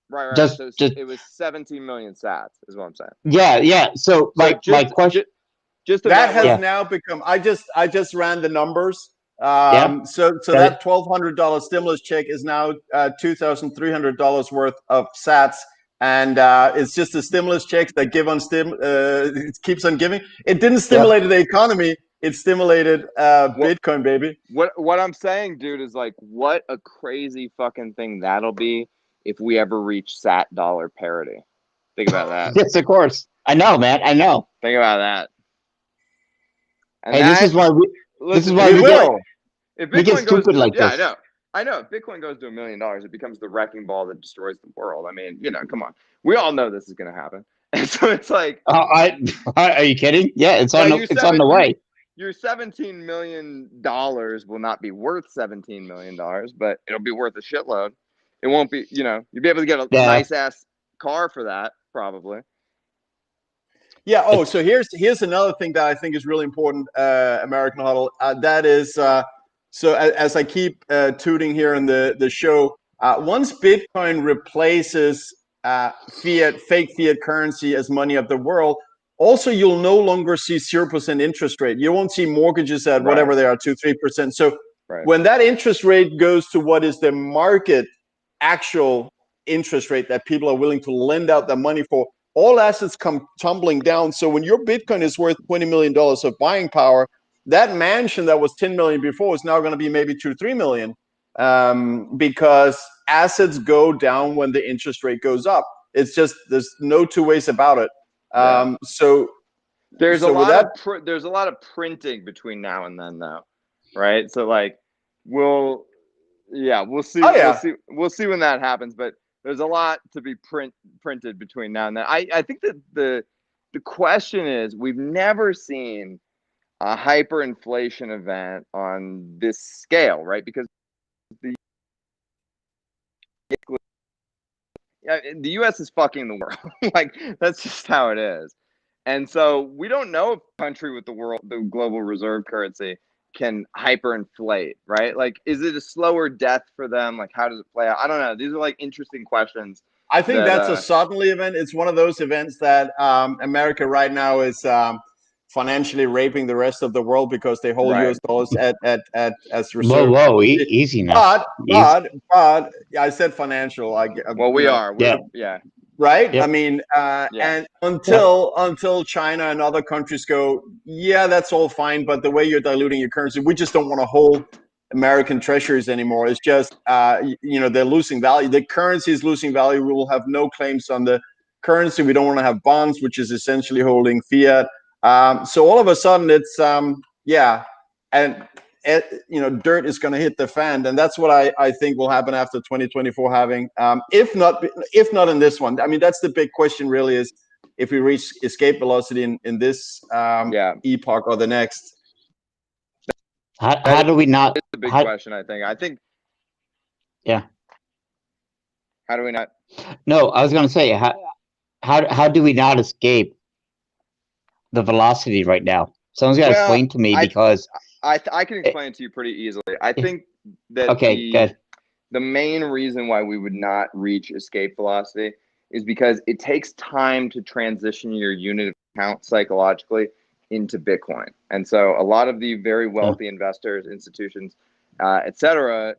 [SPEAKER 2] Right. It was 17 million sats, is what I'm saying.
[SPEAKER 3] Yeah. So my question.
[SPEAKER 1] That has now become. I just ran the numbers. So that $1,200 stimulus check is now $2,300 worth of sats, and it's just the stimulus checks that give on it keeps on giving. It didn't stimulate the economy. It stimulated Bitcoin, baby.
[SPEAKER 2] What I'm saying, dude, is like, what a crazy fucking thing that'll be if we ever reach sat dollar parity. Think about that.
[SPEAKER 3] Yes, of course. I know, man. I know.
[SPEAKER 2] Think about that.
[SPEAKER 3] And this is why we
[SPEAKER 2] will. If Bitcoin
[SPEAKER 3] get stupid like this.
[SPEAKER 2] I know. If Bitcoin goes to $1 million, it becomes the wrecking ball that destroys the world. I mean, come on. We all know this is going to happen. And so it's like,
[SPEAKER 3] are you kidding? Yeah, it's on the way.
[SPEAKER 2] Your $17 million will not be worth $17 million, but it'll be worth a shitload. It won't be, you'll be able to get a nice ass car for that, probably.
[SPEAKER 1] Yeah. Oh, so here's another thing that I think is really important, American HODL. That is, so as I keep tooting here in the show, once Bitcoin replaces fake fiat currency as money of the world, also you'll no longer see 0% interest rate. You won't see mortgages at whatever they are, 2-3%. So when that interest rate goes to what is the market actual interest rate that people are willing to lend out their money for, all assets come tumbling down. So when your Bitcoin is worth $20 million of buying power, that mansion that was 10 million before is now going to be maybe 2-3 million, because assets go down when the interest rate goes up. It's just, there's no two ways about it. So
[SPEAKER 2] there's a lot of printing between now and then, though, right? So like we'll see. We'll see when that happens, but there's a lot to be printed between now and then. I think that the question is, we've never seen a hyperinflation event on this scale, right? Because the U.S. is fucking the world. Like, that's just how it is. And so we don't know if a country with the global reserve currency can hyperinflate, right? Like, is it a slower death for them? Like, how does it play out? I don't know. These are like interesting questions.
[SPEAKER 1] I think that's a suddenly event. It's one of those events that America right now is financially raping the rest of the world because they hold US dollars at as reserve.
[SPEAKER 3] Whoa, easy now.
[SPEAKER 1] But I said financial.
[SPEAKER 2] Well, we are.
[SPEAKER 3] Yeah.
[SPEAKER 1] Right.
[SPEAKER 3] Yep.
[SPEAKER 1] I mean,
[SPEAKER 2] Yeah.
[SPEAKER 1] and until China and other countries go, yeah, that's all fine, but the way you're diluting your currency, we just don't want to hold American treasuries anymore. It's just, they're losing value. The currency is losing value. We will have no claims on the currency. We don't want to have bonds, which is essentially holding fiat. So all of a sudden, it's and dirt is going to hit the fan, and that's what I think will happen after 2024 halving. If not in this one. I mean, that's the big question. Really, is if we reach escape velocity in this epoch or the next.
[SPEAKER 3] How do we not?
[SPEAKER 2] It's a big question. I think.
[SPEAKER 3] Yeah.
[SPEAKER 2] How do we not?
[SPEAKER 3] No, I was going to say how do we not escape the velocity right now? Someone's got to explain to me, because
[SPEAKER 2] I can explain it to you pretty easily. I think that the main reason why we would not reach escape velocity is because it takes time to transition your unit of account psychologically into Bitcoin. And so a lot of the very wealthy investors, institutions, etc.,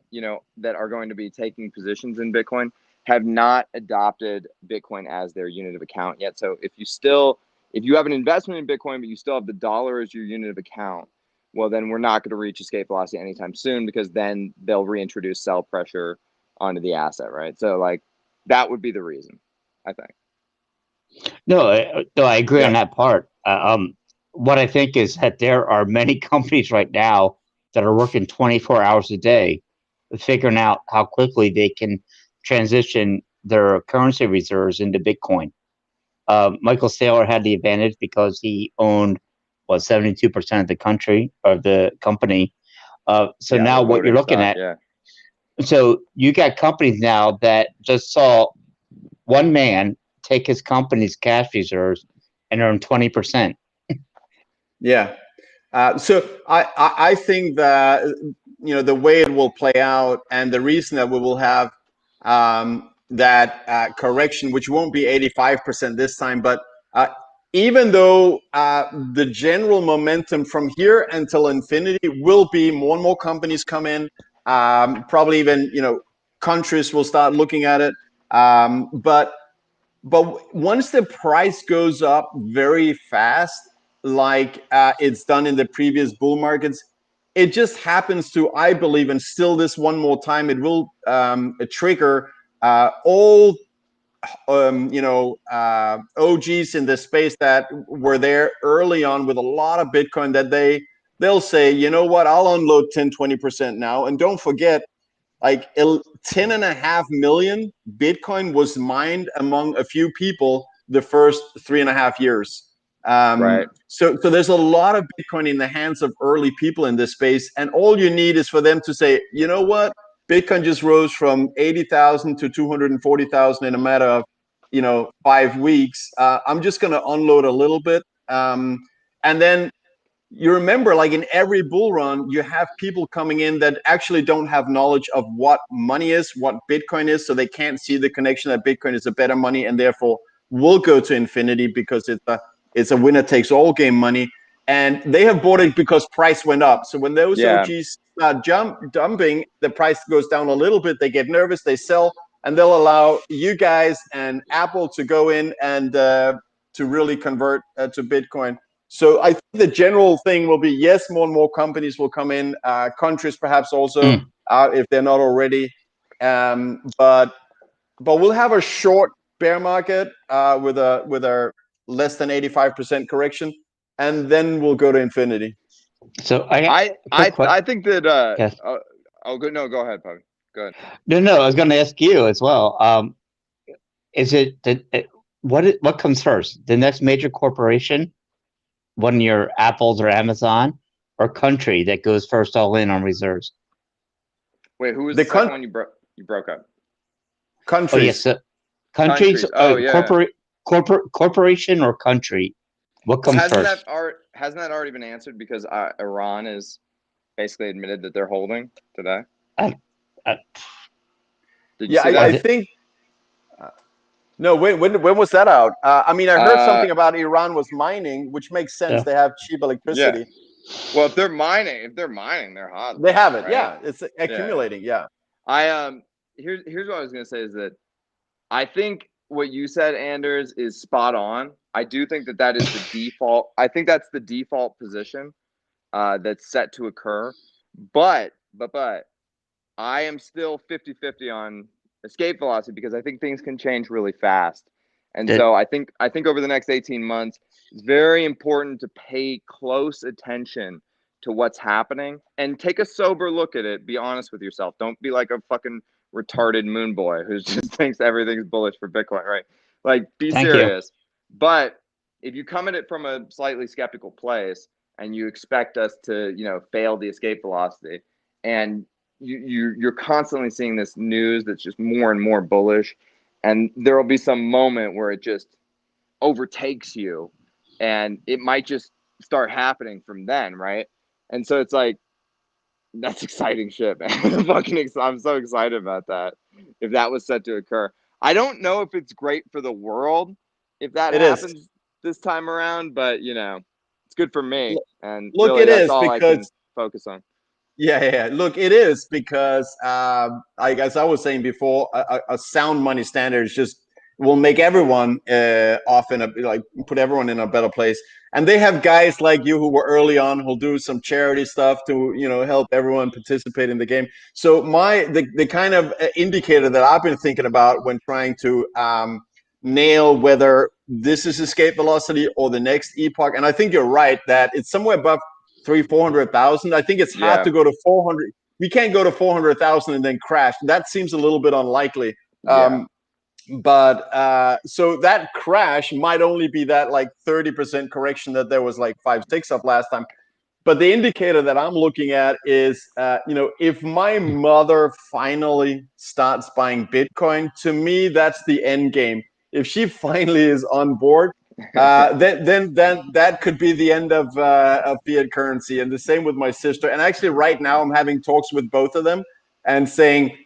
[SPEAKER 2] that are going to be taking positions in Bitcoin have not adopted Bitcoin as their unit of account yet. So if you have an investment in Bitcoin, but you still have the dollar as your unit of account, well, then we're not going to reach escape velocity anytime soon, because then they'll reintroduce sell pressure onto the asset, right? So that would be the reason, I think.
[SPEAKER 3] No, I agree on that part. What I think is that there are many companies right now that are working 24 hours a day, figuring out how quickly they can transition their currency reserves into Bitcoin. Michael Saylor had the advantage because he owned 72% of the company. So now what you're looking at, so you got companies now that just saw one man take his company's cash reserves and earn 20%.
[SPEAKER 1] Yeah. So I think that the way it will play out, and the reason that we will have that correction, which won't be 85% this time, but even though the general momentum from here until infinity will be more and more companies come in, probably even countries will start looking at it, but once the price goes up very fast, like it's done in the previous bull markets, it just happens to, I believe, and still this one more time, it will trigger all OGs in the space that were there early on with a lot of Bitcoin, that they'll say, you know what, I'll unload 10-20% now. And don't forget, like 10.5 million Bitcoin was mined among a few people the first 3.5 years.
[SPEAKER 2] Right.
[SPEAKER 1] So there's a lot of Bitcoin in the hands of early people in this space, and all you need is for them to say, you know what, Bitcoin just rose from 80,000 to 240,000 in a matter of 5 weeks. I'm just going to unload a little bit, and then you remember, like in every bull run, you have people coming in that actually don't have knowledge of what money is, what Bitcoin is, so they can't see the connection that Bitcoin is a better money, and therefore will go to infinity because it's a winner takes all game money, and they have bought it because price went up. So when those OGs start dumping, the price goes down a little bit. They get nervous, they sell, and they'll allow you guys and Apple to go in and to really convert to Bitcoin. So I think the general thing will be, yes, more and more companies will come in, countries perhaps also, if they're not already. But we'll have a short bear market with a less than 85% correction, and then we'll go to infinity.
[SPEAKER 3] So
[SPEAKER 2] I think that
[SPEAKER 3] yes.
[SPEAKER 2] Go ahead, Bobby. Go ahead.
[SPEAKER 3] No, I was going to ask you as well. Is what comes first? The next major corporation, one of your Apples or Amazon, or country that goes first all in on reserves?
[SPEAKER 2] Wait, who was the second one you broke up?
[SPEAKER 1] Countries.
[SPEAKER 3] Oh yes, countries.
[SPEAKER 2] Oh yeah.
[SPEAKER 3] Corporation or country? What comes first?
[SPEAKER 2] Hasn't that already been answered, because Iran is basically admitted that they're holding today?
[SPEAKER 3] Did
[SPEAKER 2] you see that?
[SPEAKER 1] I think. No, when was that out? I mean, I heard
[SPEAKER 2] Uh,
[SPEAKER 1] something about Iran was mining, which makes sense.
[SPEAKER 3] Yeah.
[SPEAKER 1] They have cheap
[SPEAKER 2] yeah.
[SPEAKER 1] electricity.
[SPEAKER 2] Well, if they're mining, they're hodling,
[SPEAKER 1] They have it.
[SPEAKER 2] right?
[SPEAKER 1] Yeah, it's
[SPEAKER 2] Yeah.
[SPEAKER 1] accumulating. Yeah,
[SPEAKER 2] Here's what I was gonna say is that I think what you said, Anders, is spot on. I do think that is the default. I think that's the default position that's set to occur. But I am still 50-50 on escape velocity because I think things can change really fast. And so I think over the next 18 months, it's very important to pay close attention to what's happening and take a sober look at it. Be honest with yourself. Don't be like a fucking retarded moon boy who just thinks everything's bullish for Bitcoin, right? Like, be
[SPEAKER 3] Thank you.
[SPEAKER 2] serious. But if you come at it from a slightly skeptical place and you expect us to, fail the escape velocity, and you're constantly seeing this news that's just more and more bullish, and there will be some moment where it just overtakes you, and it might just start happening from then, right? And so it's like, that's exciting shit, man. I'm so excited about that. If that was set to occur, I don't know if it's great for the world if that
[SPEAKER 1] it is.
[SPEAKER 2] happens this time around, but it's good for me, and
[SPEAKER 1] Look,
[SPEAKER 2] really
[SPEAKER 1] it
[SPEAKER 2] that's
[SPEAKER 1] is
[SPEAKER 2] all I can
[SPEAKER 1] because
[SPEAKER 2] focus on.
[SPEAKER 1] yeah. Look, it is because as I was saying before, a sound money standard is just will make everyone put everyone in a better place. And they have guys like you who were early on who'll do some charity stuff to help everyone participate in the game. So the kind of indicator that I've been thinking about when trying to nail whether this is escape velocity or the next epoch, and I think you're right that it's somewhere above 400,000. I think it's hard to go to 400. We can't go to 400,000 and then crash. That seems a little bit unlikely.
[SPEAKER 2] Yeah.
[SPEAKER 1] But so that crash might only be that like 30% correction that there was like 5-6 of last time. But the indicator that I'm looking at is, if my mother finally starts buying Bitcoin, to me, that's the end game. If she finally is on board, then that could be the end of fiat currency. And the same with my sister. And actually, right now, I'm having talks with both of them and saying,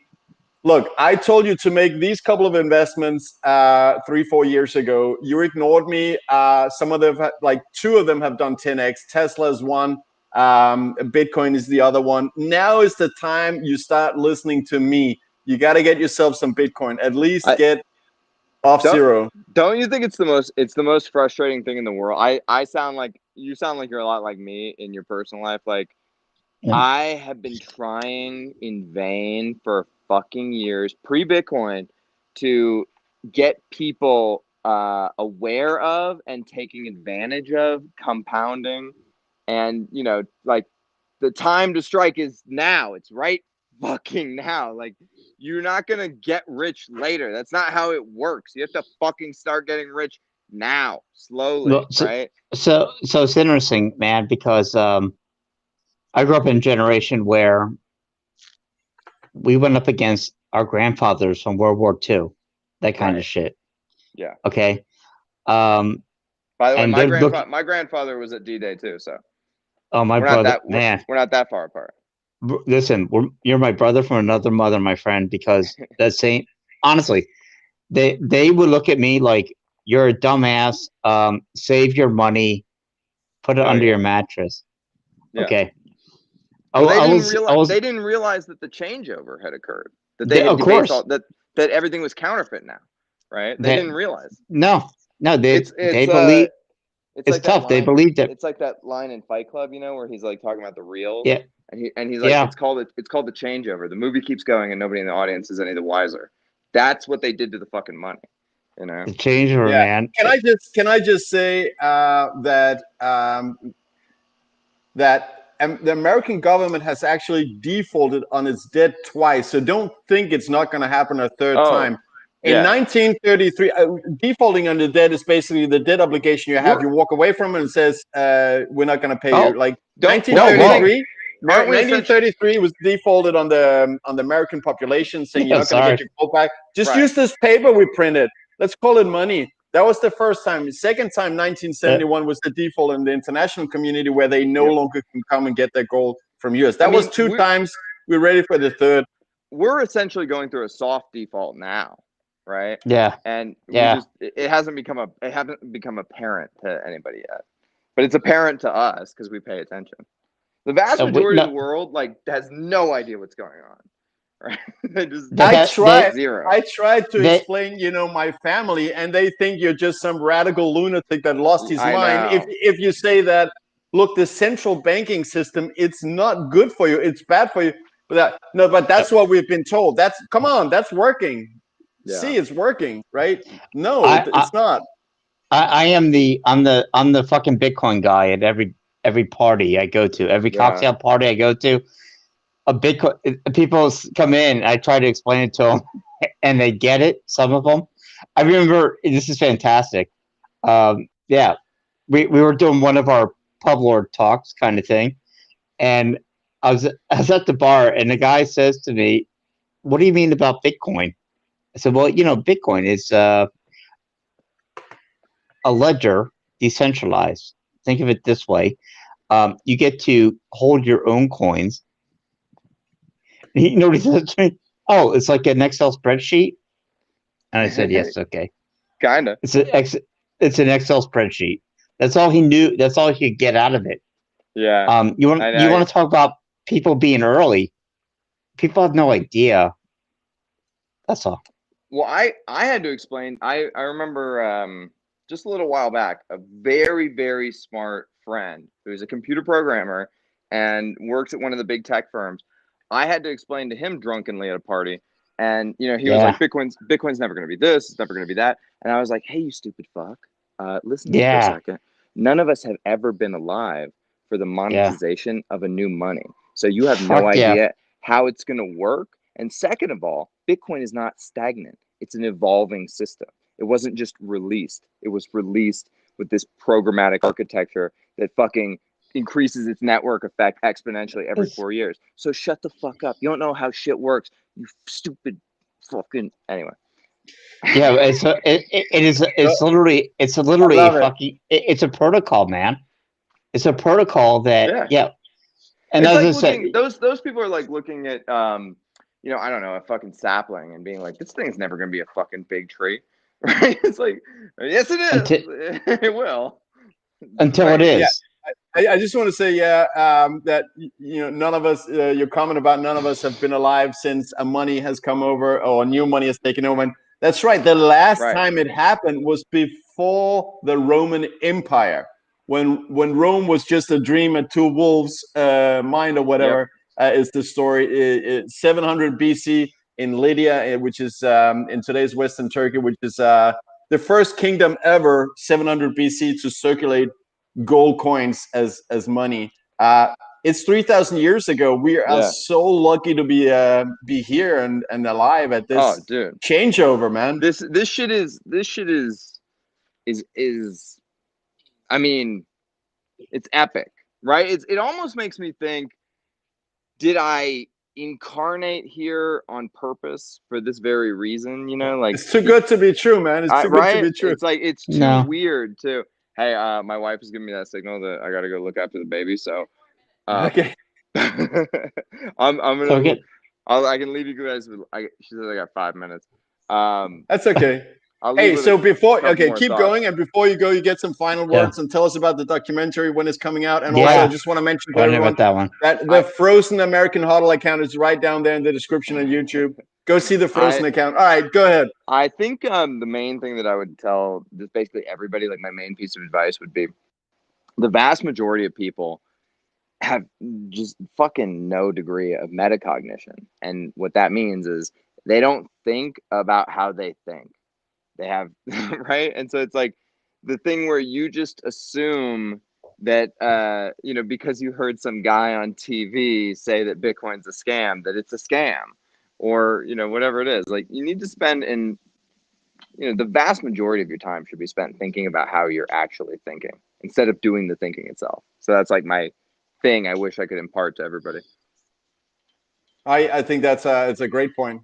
[SPEAKER 1] look, I told you to make these couple of investments 3-4 years ago. You ignored me. Some of them, like 2 of them have done 10x. Tesla's one. Bitcoin is the other one. Now is the time you start listening to me. You got to get yourself some Bitcoin. At least get off zero.
[SPEAKER 2] Don't you think it's the most frustrating thing in the world? I sound like you sound like you're a lot like me in your personal life. Like, I have been trying in vain for fucking years, pre-Bitcoin, to get people aware of and taking advantage of compounding. And, like, the time to strike is now. It's right fucking now. Like, you're not going to get rich later. That's not how it works. You have to fucking start getting rich now, slowly,
[SPEAKER 3] Well,
[SPEAKER 2] right?
[SPEAKER 3] so it's interesting, man, because I grew up in a generation where we went up against our grandfathers from World War II, that kind of shit.
[SPEAKER 2] Yeah.
[SPEAKER 3] Okay.
[SPEAKER 2] By the way,
[SPEAKER 3] and
[SPEAKER 2] my grandfather was at D-Day too, so
[SPEAKER 3] my brother, man,
[SPEAKER 2] we're not that far apart.
[SPEAKER 3] Listen, you're my brother from another mother, my friend, because that same, honestly, they would look at me like you're a dumbass. Save your money, put it under your mattress.
[SPEAKER 2] Yeah.
[SPEAKER 3] Okay.
[SPEAKER 2] Well, they didn't realize that the changeover had occurred. That they had
[SPEAKER 3] of course
[SPEAKER 2] that everything was counterfeit now, right? They didn't realize.
[SPEAKER 3] No, they believe. It's
[SPEAKER 2] like
[SPEAKER 3] tough. They
[SPEAKER 2] line,
[SPEAKER 3] believed it.
[SPEAKER 2] It's like that line in Fight Club, where he's like talking about the reels.
[SPEAKER 3] Yeah.
[SPEAKER 2] And he's like, it's called the changeover. The movie keeps going and nobody in the audience is any the wiser. That's what they did to the fucking money.
[SPEAKER 3] The changeover, man.
[SPEAKER 1] Can I just say that the American government has actually defaulted on its debt twice. So don't think it's not going to happen a third time. In 1933, defaulting on the debt is basically the debt obligation you have. You walk away from it and says, we're not going to pay you. Like 1933. 1933 was defaulted on the American population, saying you're not going to get your gold back. Just use this paper we printed. Let's call it money. That was the first time. The second time, 1971, was the default in the international community where they no longer can come and get their gold from US. That was 2 times. We're ready for the third.
[SPEAKER 2] We're essentially going through a soft default now. right?
[SPEAKER 3] Yeah.
[SPEAKER 2] And
[SPEAKER 3] Yeah.
[SPEAKER 2] it hasn't become apparent to anybody yet, but it's apparent to us because we pay attention. The vast majority of the world like has no idea what's going on, right?
[SPEAKER 1] I tried to
[SPEAKER 3] they,
[SPEAKER 1] explain, my family, and they think you're just some radical lunatic that lost his mind. If you say that, look, the central banking system, it's not good for you, it's bad for you. But that's what we've been told. Come on, that's working.
[SPEAKER 2] Yeah.
[SPEAKER 1] See, it's working, right? No, it's not.
[SPEAKER 3] I'm the fucking Bitcoin guy at every party I go to, every cocktail party I go to. A Bitcoin people come in. I try to explain it to them, and they get it. Some of them. I remember this is fantastic. Yeah, we were doing one of our PubLord talks kind of thing, and I was at the bar, and the guy says to me, "What do you mean about Bitcoin?" I said, "Well, Bitcoin is a ledger, decentralized. Think of it this way: you get to hold your own coins." You know what he said to me? "Oh, it's like an Excel spreadsheet." And I said, "Yes, okay."
[SPEAKER 2] Kinda.
[SPEAKER 3] It's an Excel spreadsheet. That's all he knew. That's all he could get out of it.
[SPEAKER 2] Yeah.
[SPEAKER 3] You want to talk about people being early? People have no idea. That's all.
[SPEAKER 2] Well, I had to explain. I remember just a little while back, a very, very smart friend who's a computer programmer and works at one of the big tech firms. I had to explain to him drunkenly at a party, and he was like, "Bitcoin's never going to be this. It's never going to be that." And I was like, "Hey, you stupid fuck! Listen to me for a second. None of us have ever been alive for the monetization of a new money, so you have no idea how it's going to work." And second of all, Bitcoin is not stagnant. It's an evolving system. It wasn't just released. It was released with this programmatic architecture that fucking increases its network effect exponentially every 4 years. So shut the fuck up. You don't know how shit works. You stupid fucking anyway.
[SPEAKER 3] Yeah, it's literally a fucking it's a protocol, man. It's a protocol that
[SPEAKER 2] And it's like those people are like looking at I don't know, a fucking sapling and being like, this thing's never gonna be a fucking big tree. Right? It's like, yes it is. It will.
[SPEAKER 3] Until it is.
[SPEAKER 1] I just want to say, that none of us. Your comment about none of us have been alive since a money has come over or new money has taken over. And that's right. The last time it happened was before the Roman Empire, when Rome was just a dream at two wolves' mind or whatever. Is the story? 700 BC in Lydia, which is in today's Western Turkey, which is the first kingdom ever, 700 BC, to circulate gold coins as money. It's 3,000 years ago. We are so lucky to be here and alive at this changeover, man.
[SPEAKER 2] This shit is I mean, it's epic, right? It almost makes me think, did I incarnate here on purpose for this very reason? Like,
[SPEAKER 1] it's too good to be true, man. It's too good to be true.
[SPEAKER 2] It's like it's too weird to. Hey, my wife is giving me that signal that I gotta go look after the baby. So,
[SPEAKER 1] okay,
[SPEAKER 2] I'm gonna. I can leave you guys with. She says I got 5 minutes.
[SPEAKER 1] That's okay. Hey, so keep going, and before you go, you get some final words and tell us about the documentary when it's coming out. And also, I just want to mention to everyone that the Frozen American HODL account is right down there in the description on YouTube. Go see the Frozen account. All right, go ahead.
[SPEAKER 2] I think the main thing that I would tell just basically everybody, like my main piece of advice would be, the vast majority of people have just fucking no degree of metacognition. And what that means is they don't think about how they think. They have, right? And so it's like the thing where you just assume that, because you heard some guy on TV say that Bitcoin's a scam, that it's a scam, or, whatever it is. Like, you need to spend the vast majority of your time should be spent thinking about how you're actually thinking instead of doing the thinking itself. So that's like my thing I wish I could impart to everybody.
[SPEAKER 1] I think it's a great point.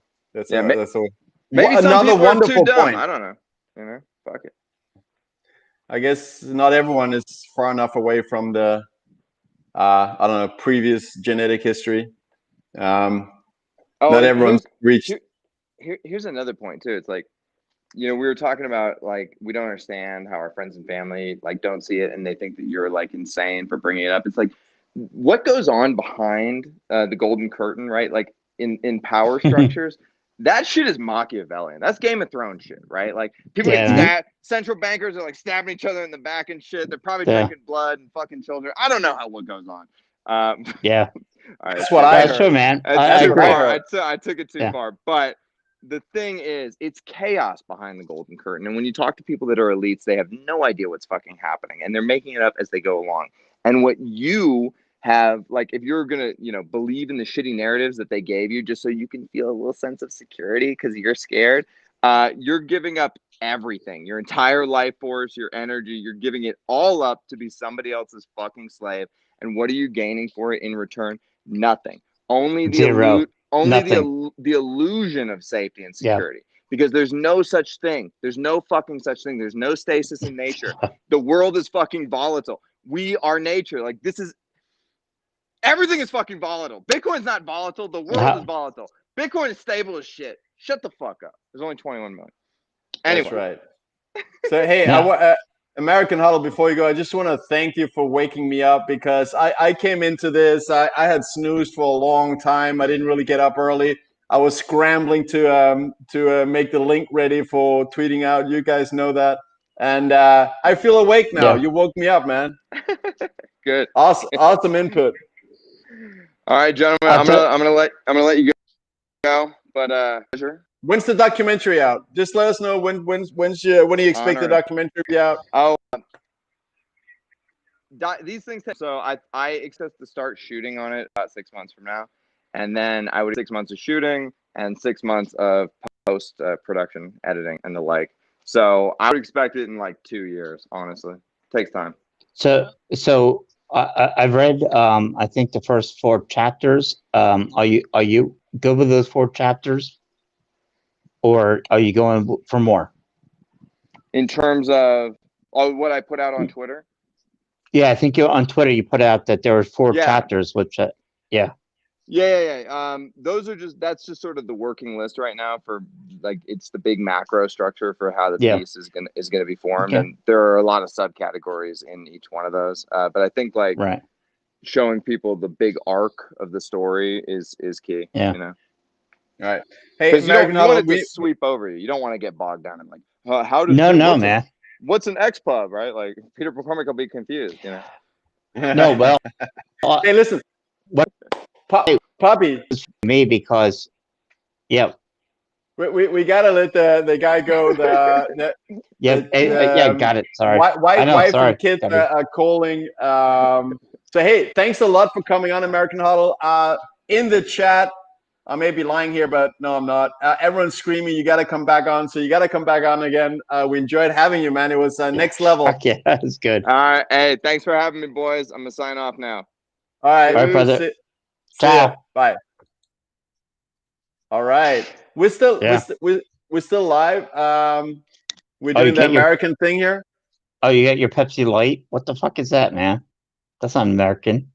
[SPEAKER 2] Maybe another wonderful point. I don't know. Fuck it.
[SPEAKER 1] I guess not everyone is far enough away from the I don't know, previous genetic history. Not everyone's reached.
[SPEAKER 2] Here's another point too. It's like, you know, we were talking about like we don't understand how our friends and family like don't see it, and they think that you're like insane for bringing it up. It's like what goes on behind the golden curtain, right? Like in power structures. That shit is Machiavellian. That's Game of Thrones shit, right? Like people get stabbed. Central bankers are like stabbing each other in the back and shit. They're probably drinking blood and fucking children. I don't know what goes on.
[SPEAKER 3] Yeah,
[SPEAKER 2] all right,
[SPEAKER 1] that's what I heard.
[SPEAKER 3] True, man.
[SPEAKER 2] That's too
[SPEAKER 3] agree.
[SPEAKER 2] far. I took it too far. But the thing is, it's chaos behind the golden curtain. And when you talk to people that are elites, they have no idea what's fucking happening, and they're making it up as they go along. And what you have, like, if you're gonna, you know, believe in the shitty narratives that they gave you just so you can feel a little sense of security because you're scared, you're giving up everything, your entire life force, your energy, you're giving it all up to be somebody else's fucking slave. And what are you gaining for it in return? Nothing. Only the the illusion of safety and security. Because there's no such thing. There's no fucking such thing. There's no stasis in nature. The world is fucking volatile. We are nature. Like, this is, everything is fucking volatile. Bitcoin's not volatile. The world is volatile. Bitcoin is stable as shit. Shut the fuck up. There's only 21 million. Anyway.
[SPEAKER 1] That's right. So, hey, American HODL, before you go, I just want to thank you for waking me up, because I came into this, I had snoozed for a long time. I didn't really get up early. I was scrambling to make the link ready for tweeting out. You guys know that. And I feel awake now. You woke me up, man.
[SPEAKER 2] Good.
[SPEAKER 1] Awesome input.
[SPEAKER 2] All right, gentlemen, I'm gonna let you go. But pleasure.
[SPEAKER 1] When's the documentary out? Just let us know when do you expect the documentary to be out?
[SPEAKER 2] Oh, these things. So I expect to start shooting on it about 6 months from now, and then I would 6 months of shooting and 6 months of post production, editing, and the like. So I would expect it in like 2 years. Honestly, it takes time.
[SPEAKER 3] So I've read I think the first 4 chapters. Are you good with those 4 chapters? Or are you going for more?
[SPEAKER 2] In terms of what I put out on Twitter?
[SPEAKER 3] Yeah, I think on Twitter you put out that there were 4 chapters, which
[SPEAKER 2] Yeah. Those are that's just sort of the working list right now for, like, it's the big macro structure for how the piece is gonna be formed, and there are a lot of subcategories in each one of those. But I think like showing people the big arc of the story is key.
[SPEAKER 3] Yeah.
[SPEAKER 2] You know.
[SPEAKER 1] All right. Hey,
[SPEAKER 2] because you don't want it to sweep over you. You don't want to get bogged down in like, how does
[SPEAKER 3] man.
[SPEAKER 2] What's an XPub, right? Like Peter McCormick will be confused, you know.
[SPEAKER 3] No, well,
[SPEAKER 1] hey, listen,
[SPEAKER 3] what
[SPEAKER 1] Poppy?
[SPEAKER 3] Me, because
[SPEAKER 1] we gotta let the guy go.
[SPEAKER 3] Got it. Sorry,
[SPEAKER 1] wife and kids are calling. So hey, thanks a lot for coming on American HODL. In the chat, I may be lying here, but no, I'm not. Everyone's screaming, you got to come back on. So you got to come back on again. We enjoyed having you, man. It was next level.
[SPEAKER 3] Yeah, that's good.
[SPEAKER 2] All right. Hey, thanks for having me, boys. I'm going to sign off now.
[SPEAKER 1] All right.
[SPEAKER 3] All right, brother.
[SPEAKER 1] See
[SPEAKER 3] Ciao.
[SPEAKER 1] ya. Bye. All right. We're still live. We're doing the American thing here.
[SPEAKER 3] Oh, you got your Pepsi Light? What the fuck is that, man? That's not American.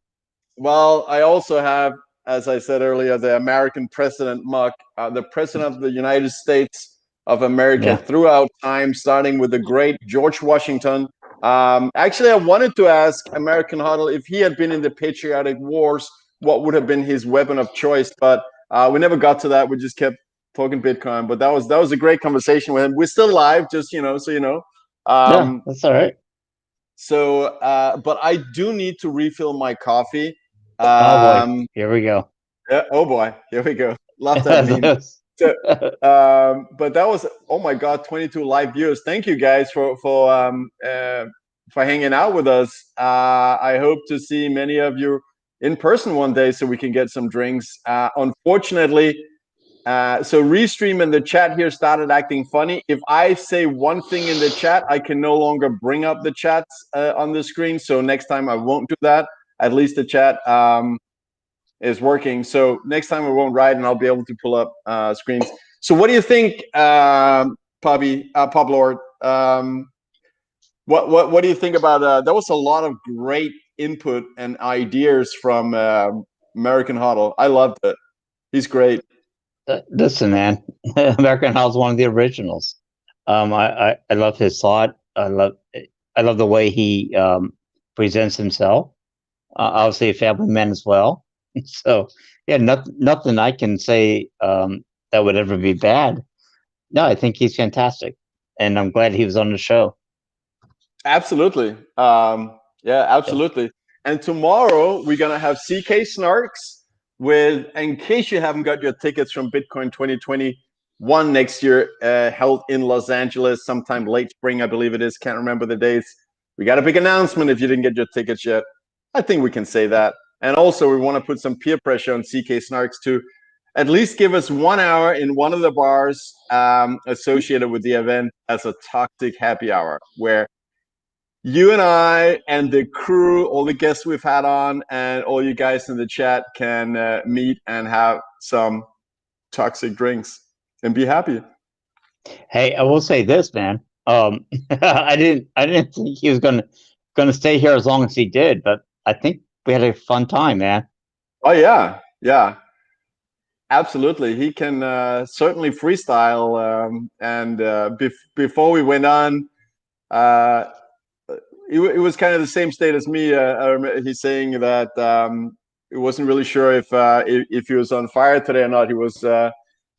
[SPEAKER 1] Well, I also have, as I said earlier, the American president mug, the president of the United States of America throughout time, starting with the great George Washington. Actually, I wanted to ask American HODL if he had been in the Patriotic Wars, what would have been his weapon of choice, but we never got to that. We just kept talking Bitcoin, but that was a great conversation with him. We're still live, just so you know.
[SPEAKER 3] Yeah, that's all right.
[SPEAKER 1] So, but I do need to refill my coffee.
[SPEAKER 3] Oh boy, here we go.
[SPEAKER 1] Yeah, oh boy, here we go. Love that meme. So, but that was, oh my god, 22 live viewers. Thank you guys for hanging out with us. I hope to see many of you in person one day so we can get some drinks. Unfortunately, so Restream in the chat here started acting funny. If I say one thing in the chat, I can no longer bring up the chats on the screen. So next time I won't do that. At least the chat is working. So next time I won't write and I'll be able to pull up screens. So what do you think, PUBLORD? What do you think about, there was a lot of great input and ideas from American HODL. I loved it. He's great.
[SPEAKER 3] Listen, man, American HODL is one of the originals. I love his thought. I love the way he presents himself. Obviously, a family man as well. So yeah, nothing I can say that would ever be bad. No, I think he's fantastic, and I'm glad he was on the show.
[SPEAKER 1] Absolutely. Yeah, absolutely. And tomorrow we're gonna have CK Snarks with, in case you haven't got your tickets from Bitcoin 2021 next year, held in Los Angeles sometime late spring, I believe it is. Can't remember the dates. We got a big announcement if you didn't get your tickets yet. I think we can say that. And also, we want to put some peer pressure on CK Snarks to at least give us 1 hour in one of the bars associated with the event as a toxic happy hour, where you and I and the crew, all the guests we've had on, and all you guys in the chat can meet and have some toxic drinks and be happy.
[SPEAKER 3] Hey, I will say this, man. I didn't think he was gonna stay here as long as he did, but I think we had a fun time, man.
[SPEAKER 1] Oh yeah, yeah, absolutely. He can certainly freestyle. Before we went on, it was kind of the same state as me. He's saying that he wasn't really sure if he was on fire today or not. He was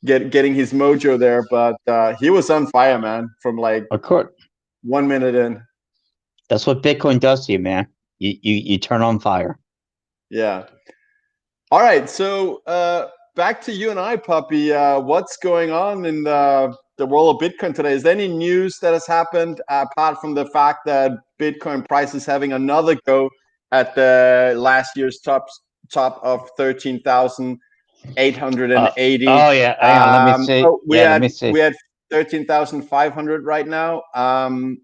[SPEAKER 1] getting his mojo there, but he was on fire, man, from like
[SPEAKER 3] Of course.
[SPEAKER 1] 1 minute in.
[SPEAKER 3] That's what Bitcoin does to you, man. You turn on fire.
[SPEAKER 1] Yeah. All right. So back to you and I, Puppy. What's going on in the world of Bitcoin today? Is there any news that has happened apart from the fact that Bitcoin price is having another go at the last year's top of 13,880?
[SPEAKER 3] Oh yeah, hang on. Let me see. Let me see.
[SPEAKER 1] We had 13,500 right now.
[SPEAKER 3] Oh,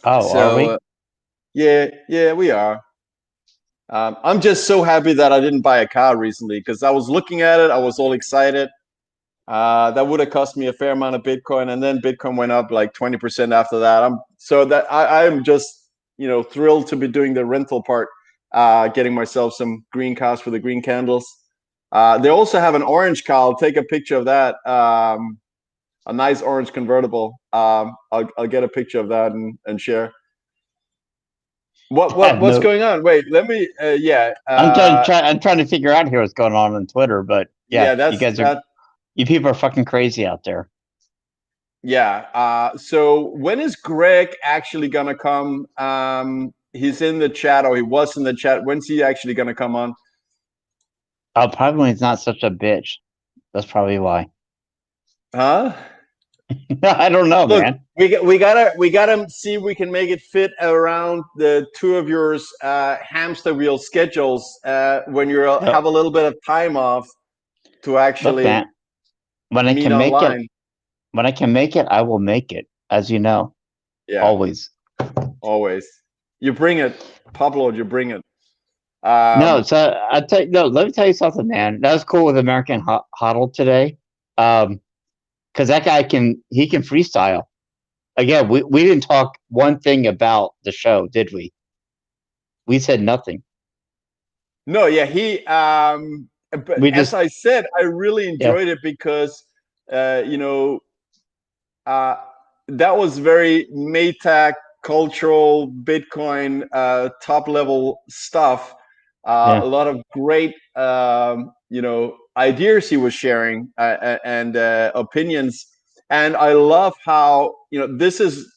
[SPEAKER 3] are we?
[SPEAKER 1] Yeah, we are. I'm just so happy that I didn't buy a car recently, because I was looking at it. I was all excited. That would have cost me a fair amount of Bitcoin, and then Bitcoin went up like 20% after that. I'm just thrilled to be doing the rental part, getting myself some green cars for the green candles. They also have an orange car. I'll take a picture of that. A nice orange convertible. I'll get a picture of that and share. What's going on? Wait, let me.
[SPEAKER 3] I'm trying to figure out here what's going on Twitter, but yeah, you people are fucking crazy out there.
[SPEAKER 1] Yeah. So when is Greg actually gonna come? He's in the chat, or he was in the chat. When's he actually gonna come on?
[SPEAKER 3] Oh, probably he's not such a bitch. That's probably why.
[SPEAKER 1] Huh?
[SPEAKER 3] I don't know,
[SPEAKER 1] Look,
[SPEAKER 3] man.
[SPEAKER 1] We gotta see if we can make it fit around the two of yours hamster wheel schedules when you have a little bit of time off to actually
[SPEAKER 3] Look, man,
[SPEAKER 1] meet online.
[SPEAKER 3] When I can make it, I will make it, as you know.
[SPEAKER 1] Yeah.
[SPEAKER 3] Always.
[SPEAKER 1] You bring it, PUBLORD, you bring it.
[SPEAKER 3] No, so let me tell you something, man. That was cool with AMERICAN.HODL today. Because that guy can freestyle. Again, we didn't talk one thing about the show, did we? We said nothing.
[SPEAKER 1] No, yeah, but as I said, I really enjoyed it because that was very Maytag cultural Bitcoin top level stuff. A lot of great ideas he was sharing and opinions. And I love how this is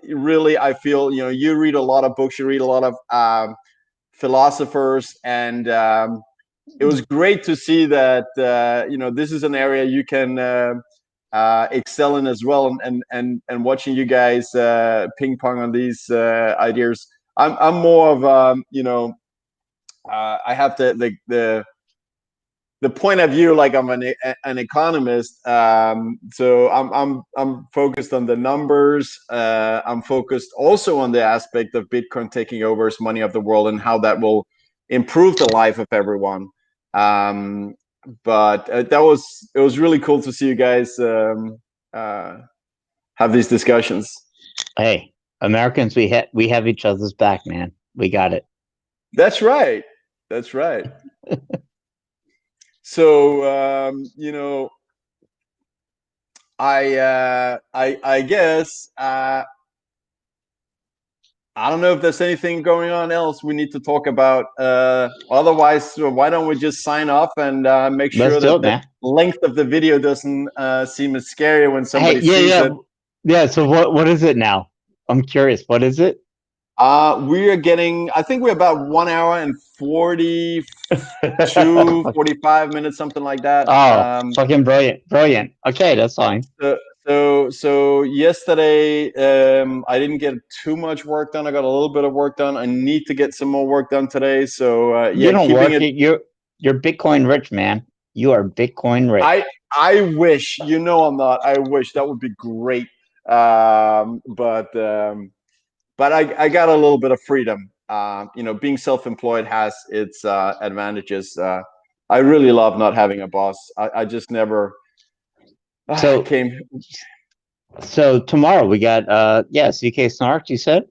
[SPEAKER 1] really, I feel you read a lot of books, you read a lot of philosophers, and it was great to see that this is an area you can excel in as well, and watching you guys ping pong on these ideas. I'm more of I have the point of view, like I'm an economist, so I'm focused on the numbers. I'm focused also on the aspect of Bitcoin taking over as money of the world and how that will improve the life of everyone. But it was really cool to see you guys have these discussions.
[SPEAKER 3] Hey, Americans, we have each other's back, man. We got it.
[SPEAKER 1] That's right. So I guess I don't know if there's anything going on else we need to talk about. Otherwise, why don't we just sign off and make sure
[SPEAKER 3] Let's do
[SPEAKER 1] that
[SPEAKER 3] it,
[SPEAKER 1] the
[SPEAKER 3] man.
[SPEAKER 1] length of the video doesn't seem as scary when somebody
[SPEAKER 3] Hey, yeah,
[SPEAKER 1] sees it.
[SPEAKER 3] yeah. So what is it now? I'm curious. What is it?
[SPEAKER 1] We are getting, I think we're about 1 hour and 42, 45 minutes, something like that.
[SPEAKER 3] Oh, fucking brilliant, brilliant. Okay, that's fine.
[SPEAKER 1] So yesterday, I didn't get too much work done. I got a little bit of work done. I need to get some more work done today. So
[SPEAKER 3] You
[SPEAKER 1] yeah,
[SPEAKER 3] don't
[SPEAKER 1] keeping
[SPEAKER 3] work.
[SPEAKER 1] it.
[SPEAKER 3] You're Bitcoin rich, man. You are Bitcoin rich.
[SPEAKER 1] I wish, I'm not. I wish that would be great. But I got a little bit of freedom. Being self-employed has its advantages. I really love not having a boss. I just never
[SPEAKER 3] So
[SPEAKER 1] came.
[SPEAKER 3] So tomorrow we got CK Snarks, you said?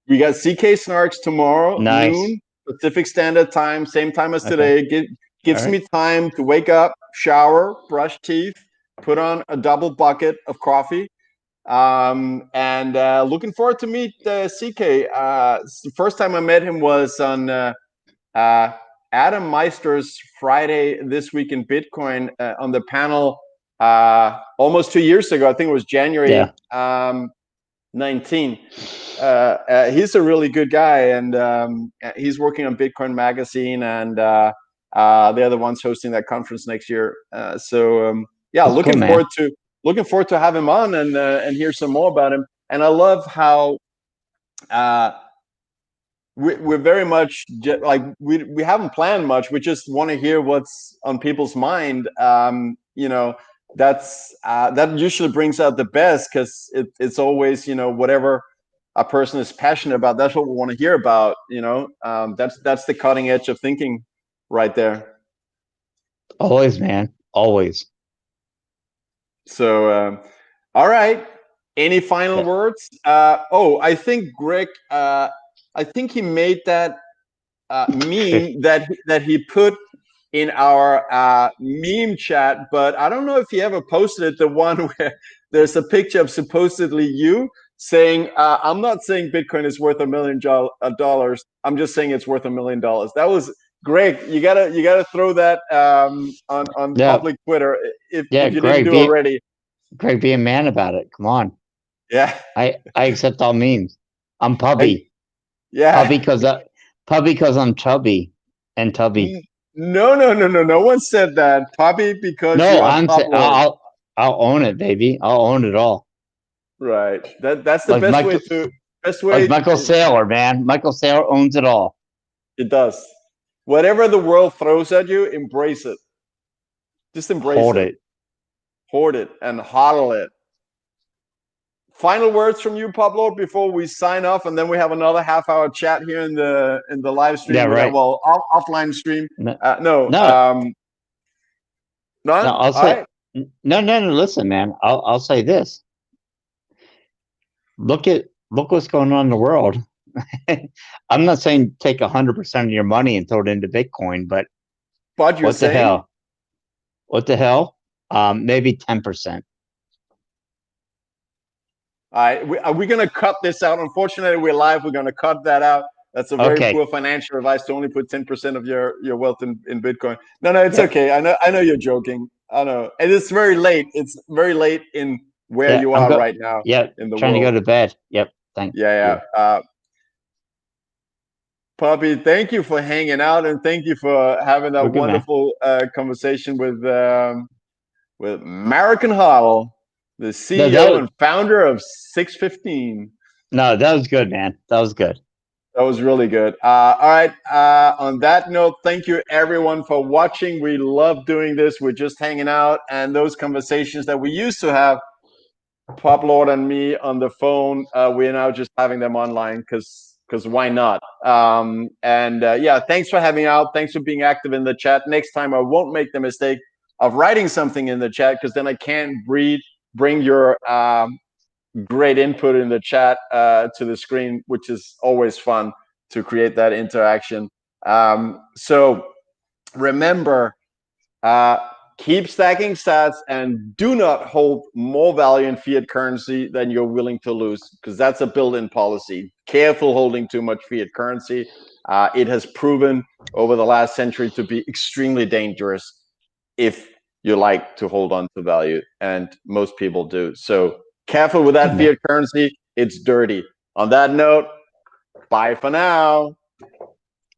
[SPEAKER 1] We got CK Snarks tomorrow,
[SPEAKER 3] Nice.
[SPEAKER 1] noon, Pacific Standard Time, same time as
[SPEAKER 3] Okay.
[SPEAKER 1] today. Gives me time to wake up, shower, brush teeth, put on a double bucket of coffee. And looking forward to meet CK. The first time I met him was on Adam Meister's Friday This Week in Bitcoin on the panel almost 2 years ago. I think it was January 19. He's a really good guy, and he's working on Bitcoin Magazine, and they're the ones hosting that conference next year. Yeah,
[SPEAKER 3] That's
[SPEAKER 1] looking
[SPEAKER 3] cool,
[SPEAKER 1] forward to have him on and hear some more about him. And I love how we're very much like we haven't planned much. We just want to hear what's on people's mind. That usually brings out the best, because it's always whatever a person is passionate about. That's what we want to hear about. That's the cutting edge of thinking right there.
[SPEAKER 3] Always, man. Always.
[SPEAKER 1] So, all right. Any final words? I think Greg. I think he made that meme that he put in our meme chat, but I don't know if he ever posted it. The one where there's a picture of supposedly you saying, "I'm not saying Bitcoin is worth $1 million. I'm just saying it's worth $1 million." That was Greg. You gotta throw that on public Twitter if you didn't do already.
[SPEAKER 3] Greg, be a man about it. Come on.
[SPEAKER 1] Yeah.
[SPEAKER 3] I accept all memes. I'm pubby.
[SPEAKER 1] Yeah.
[SPEAKER 3] Pubby because I'm chubby and tubby.
[SPEAKER 1] No. No one said that. Pubby because
[SPEAKER 3] no,
[SPEAKER 1] you're
[SPEAKER 3] I'm saying
[SPEAKER 1] I'll
[SPEAKER 3] own it, baby. I'll own it all.
[SPEAKER 1] Right. That's the best way to
[SPEAKER 3] like Michael Saylor, man. Michael Saylor owns it all.
[SPEAKER 1] It does. Whatever the world throws at you, embrace it. Just embrace it. Hoard it and hodl it. Final words from you, Pablo, before we sign off, and then we have another half-hour chat here in the live stream.
[SPEAKER 3] Yeah, right.
[SPEAKER 1] Well, offline stream.
[SPEAKER 3] No.
[SPEAKER 1] None.
[SPEAKER 3] I'll say no. Listen, man. I'll say this. Look what's going on in the world. I'm not saying take 100% of your money and throw it into Bitcoin, but
[SPEAKER 1] you're saying?
[SPEAKER 3] The hell? What the hell? Maybe 10%.
[SPEAKER 1] All right, are we going to cut this out? Unfortunately, we're live. We're going to cut that out. That's a very poor financial advice to only put 10% of your wealth in Bitcoin. No, it's okay. I know you're joking. I know. And it's very late. It's very late in where you are right now.
[SPEAKER 3] Yeah,
[SPEAKER 1] in the
[SPEAKER 3] trying
[SPEAKER 1] world.
[SPEAKER 3] to go to bed. Yep. Thank you.
[SPEAKER 1] Puppy, thank you for hanging out, and thank you for having that wonderful conversation with American.HODL, the CEO and founder of 615.
[SPEAKER 3] No, that was good, man. That was good.
[SPEAKER 1] That was really good. All right. On that note, thank you everyone for watching. We love doing this. We're just hanging out, and those conversations that we used to have, PUBLORD and me on the phone, we're now just having them online because why not? Thanks for having out. Thanks for being active in the chat. Next time I won't make the mistake of writing something in the chat, because then I can't bring your great input in the chat to the screen, which is always fun to create that interaction. So remember, keep stacking sats and do not hold more value in fiat currency than you're willing to lose, because that's a built-in policy. Careful holding too much fiat currency. It has proven over the last century to be extremely dangerous if you like to hold on to value, and most people do. So careful with that fiat currency. It's dirty. On that note, bye for now.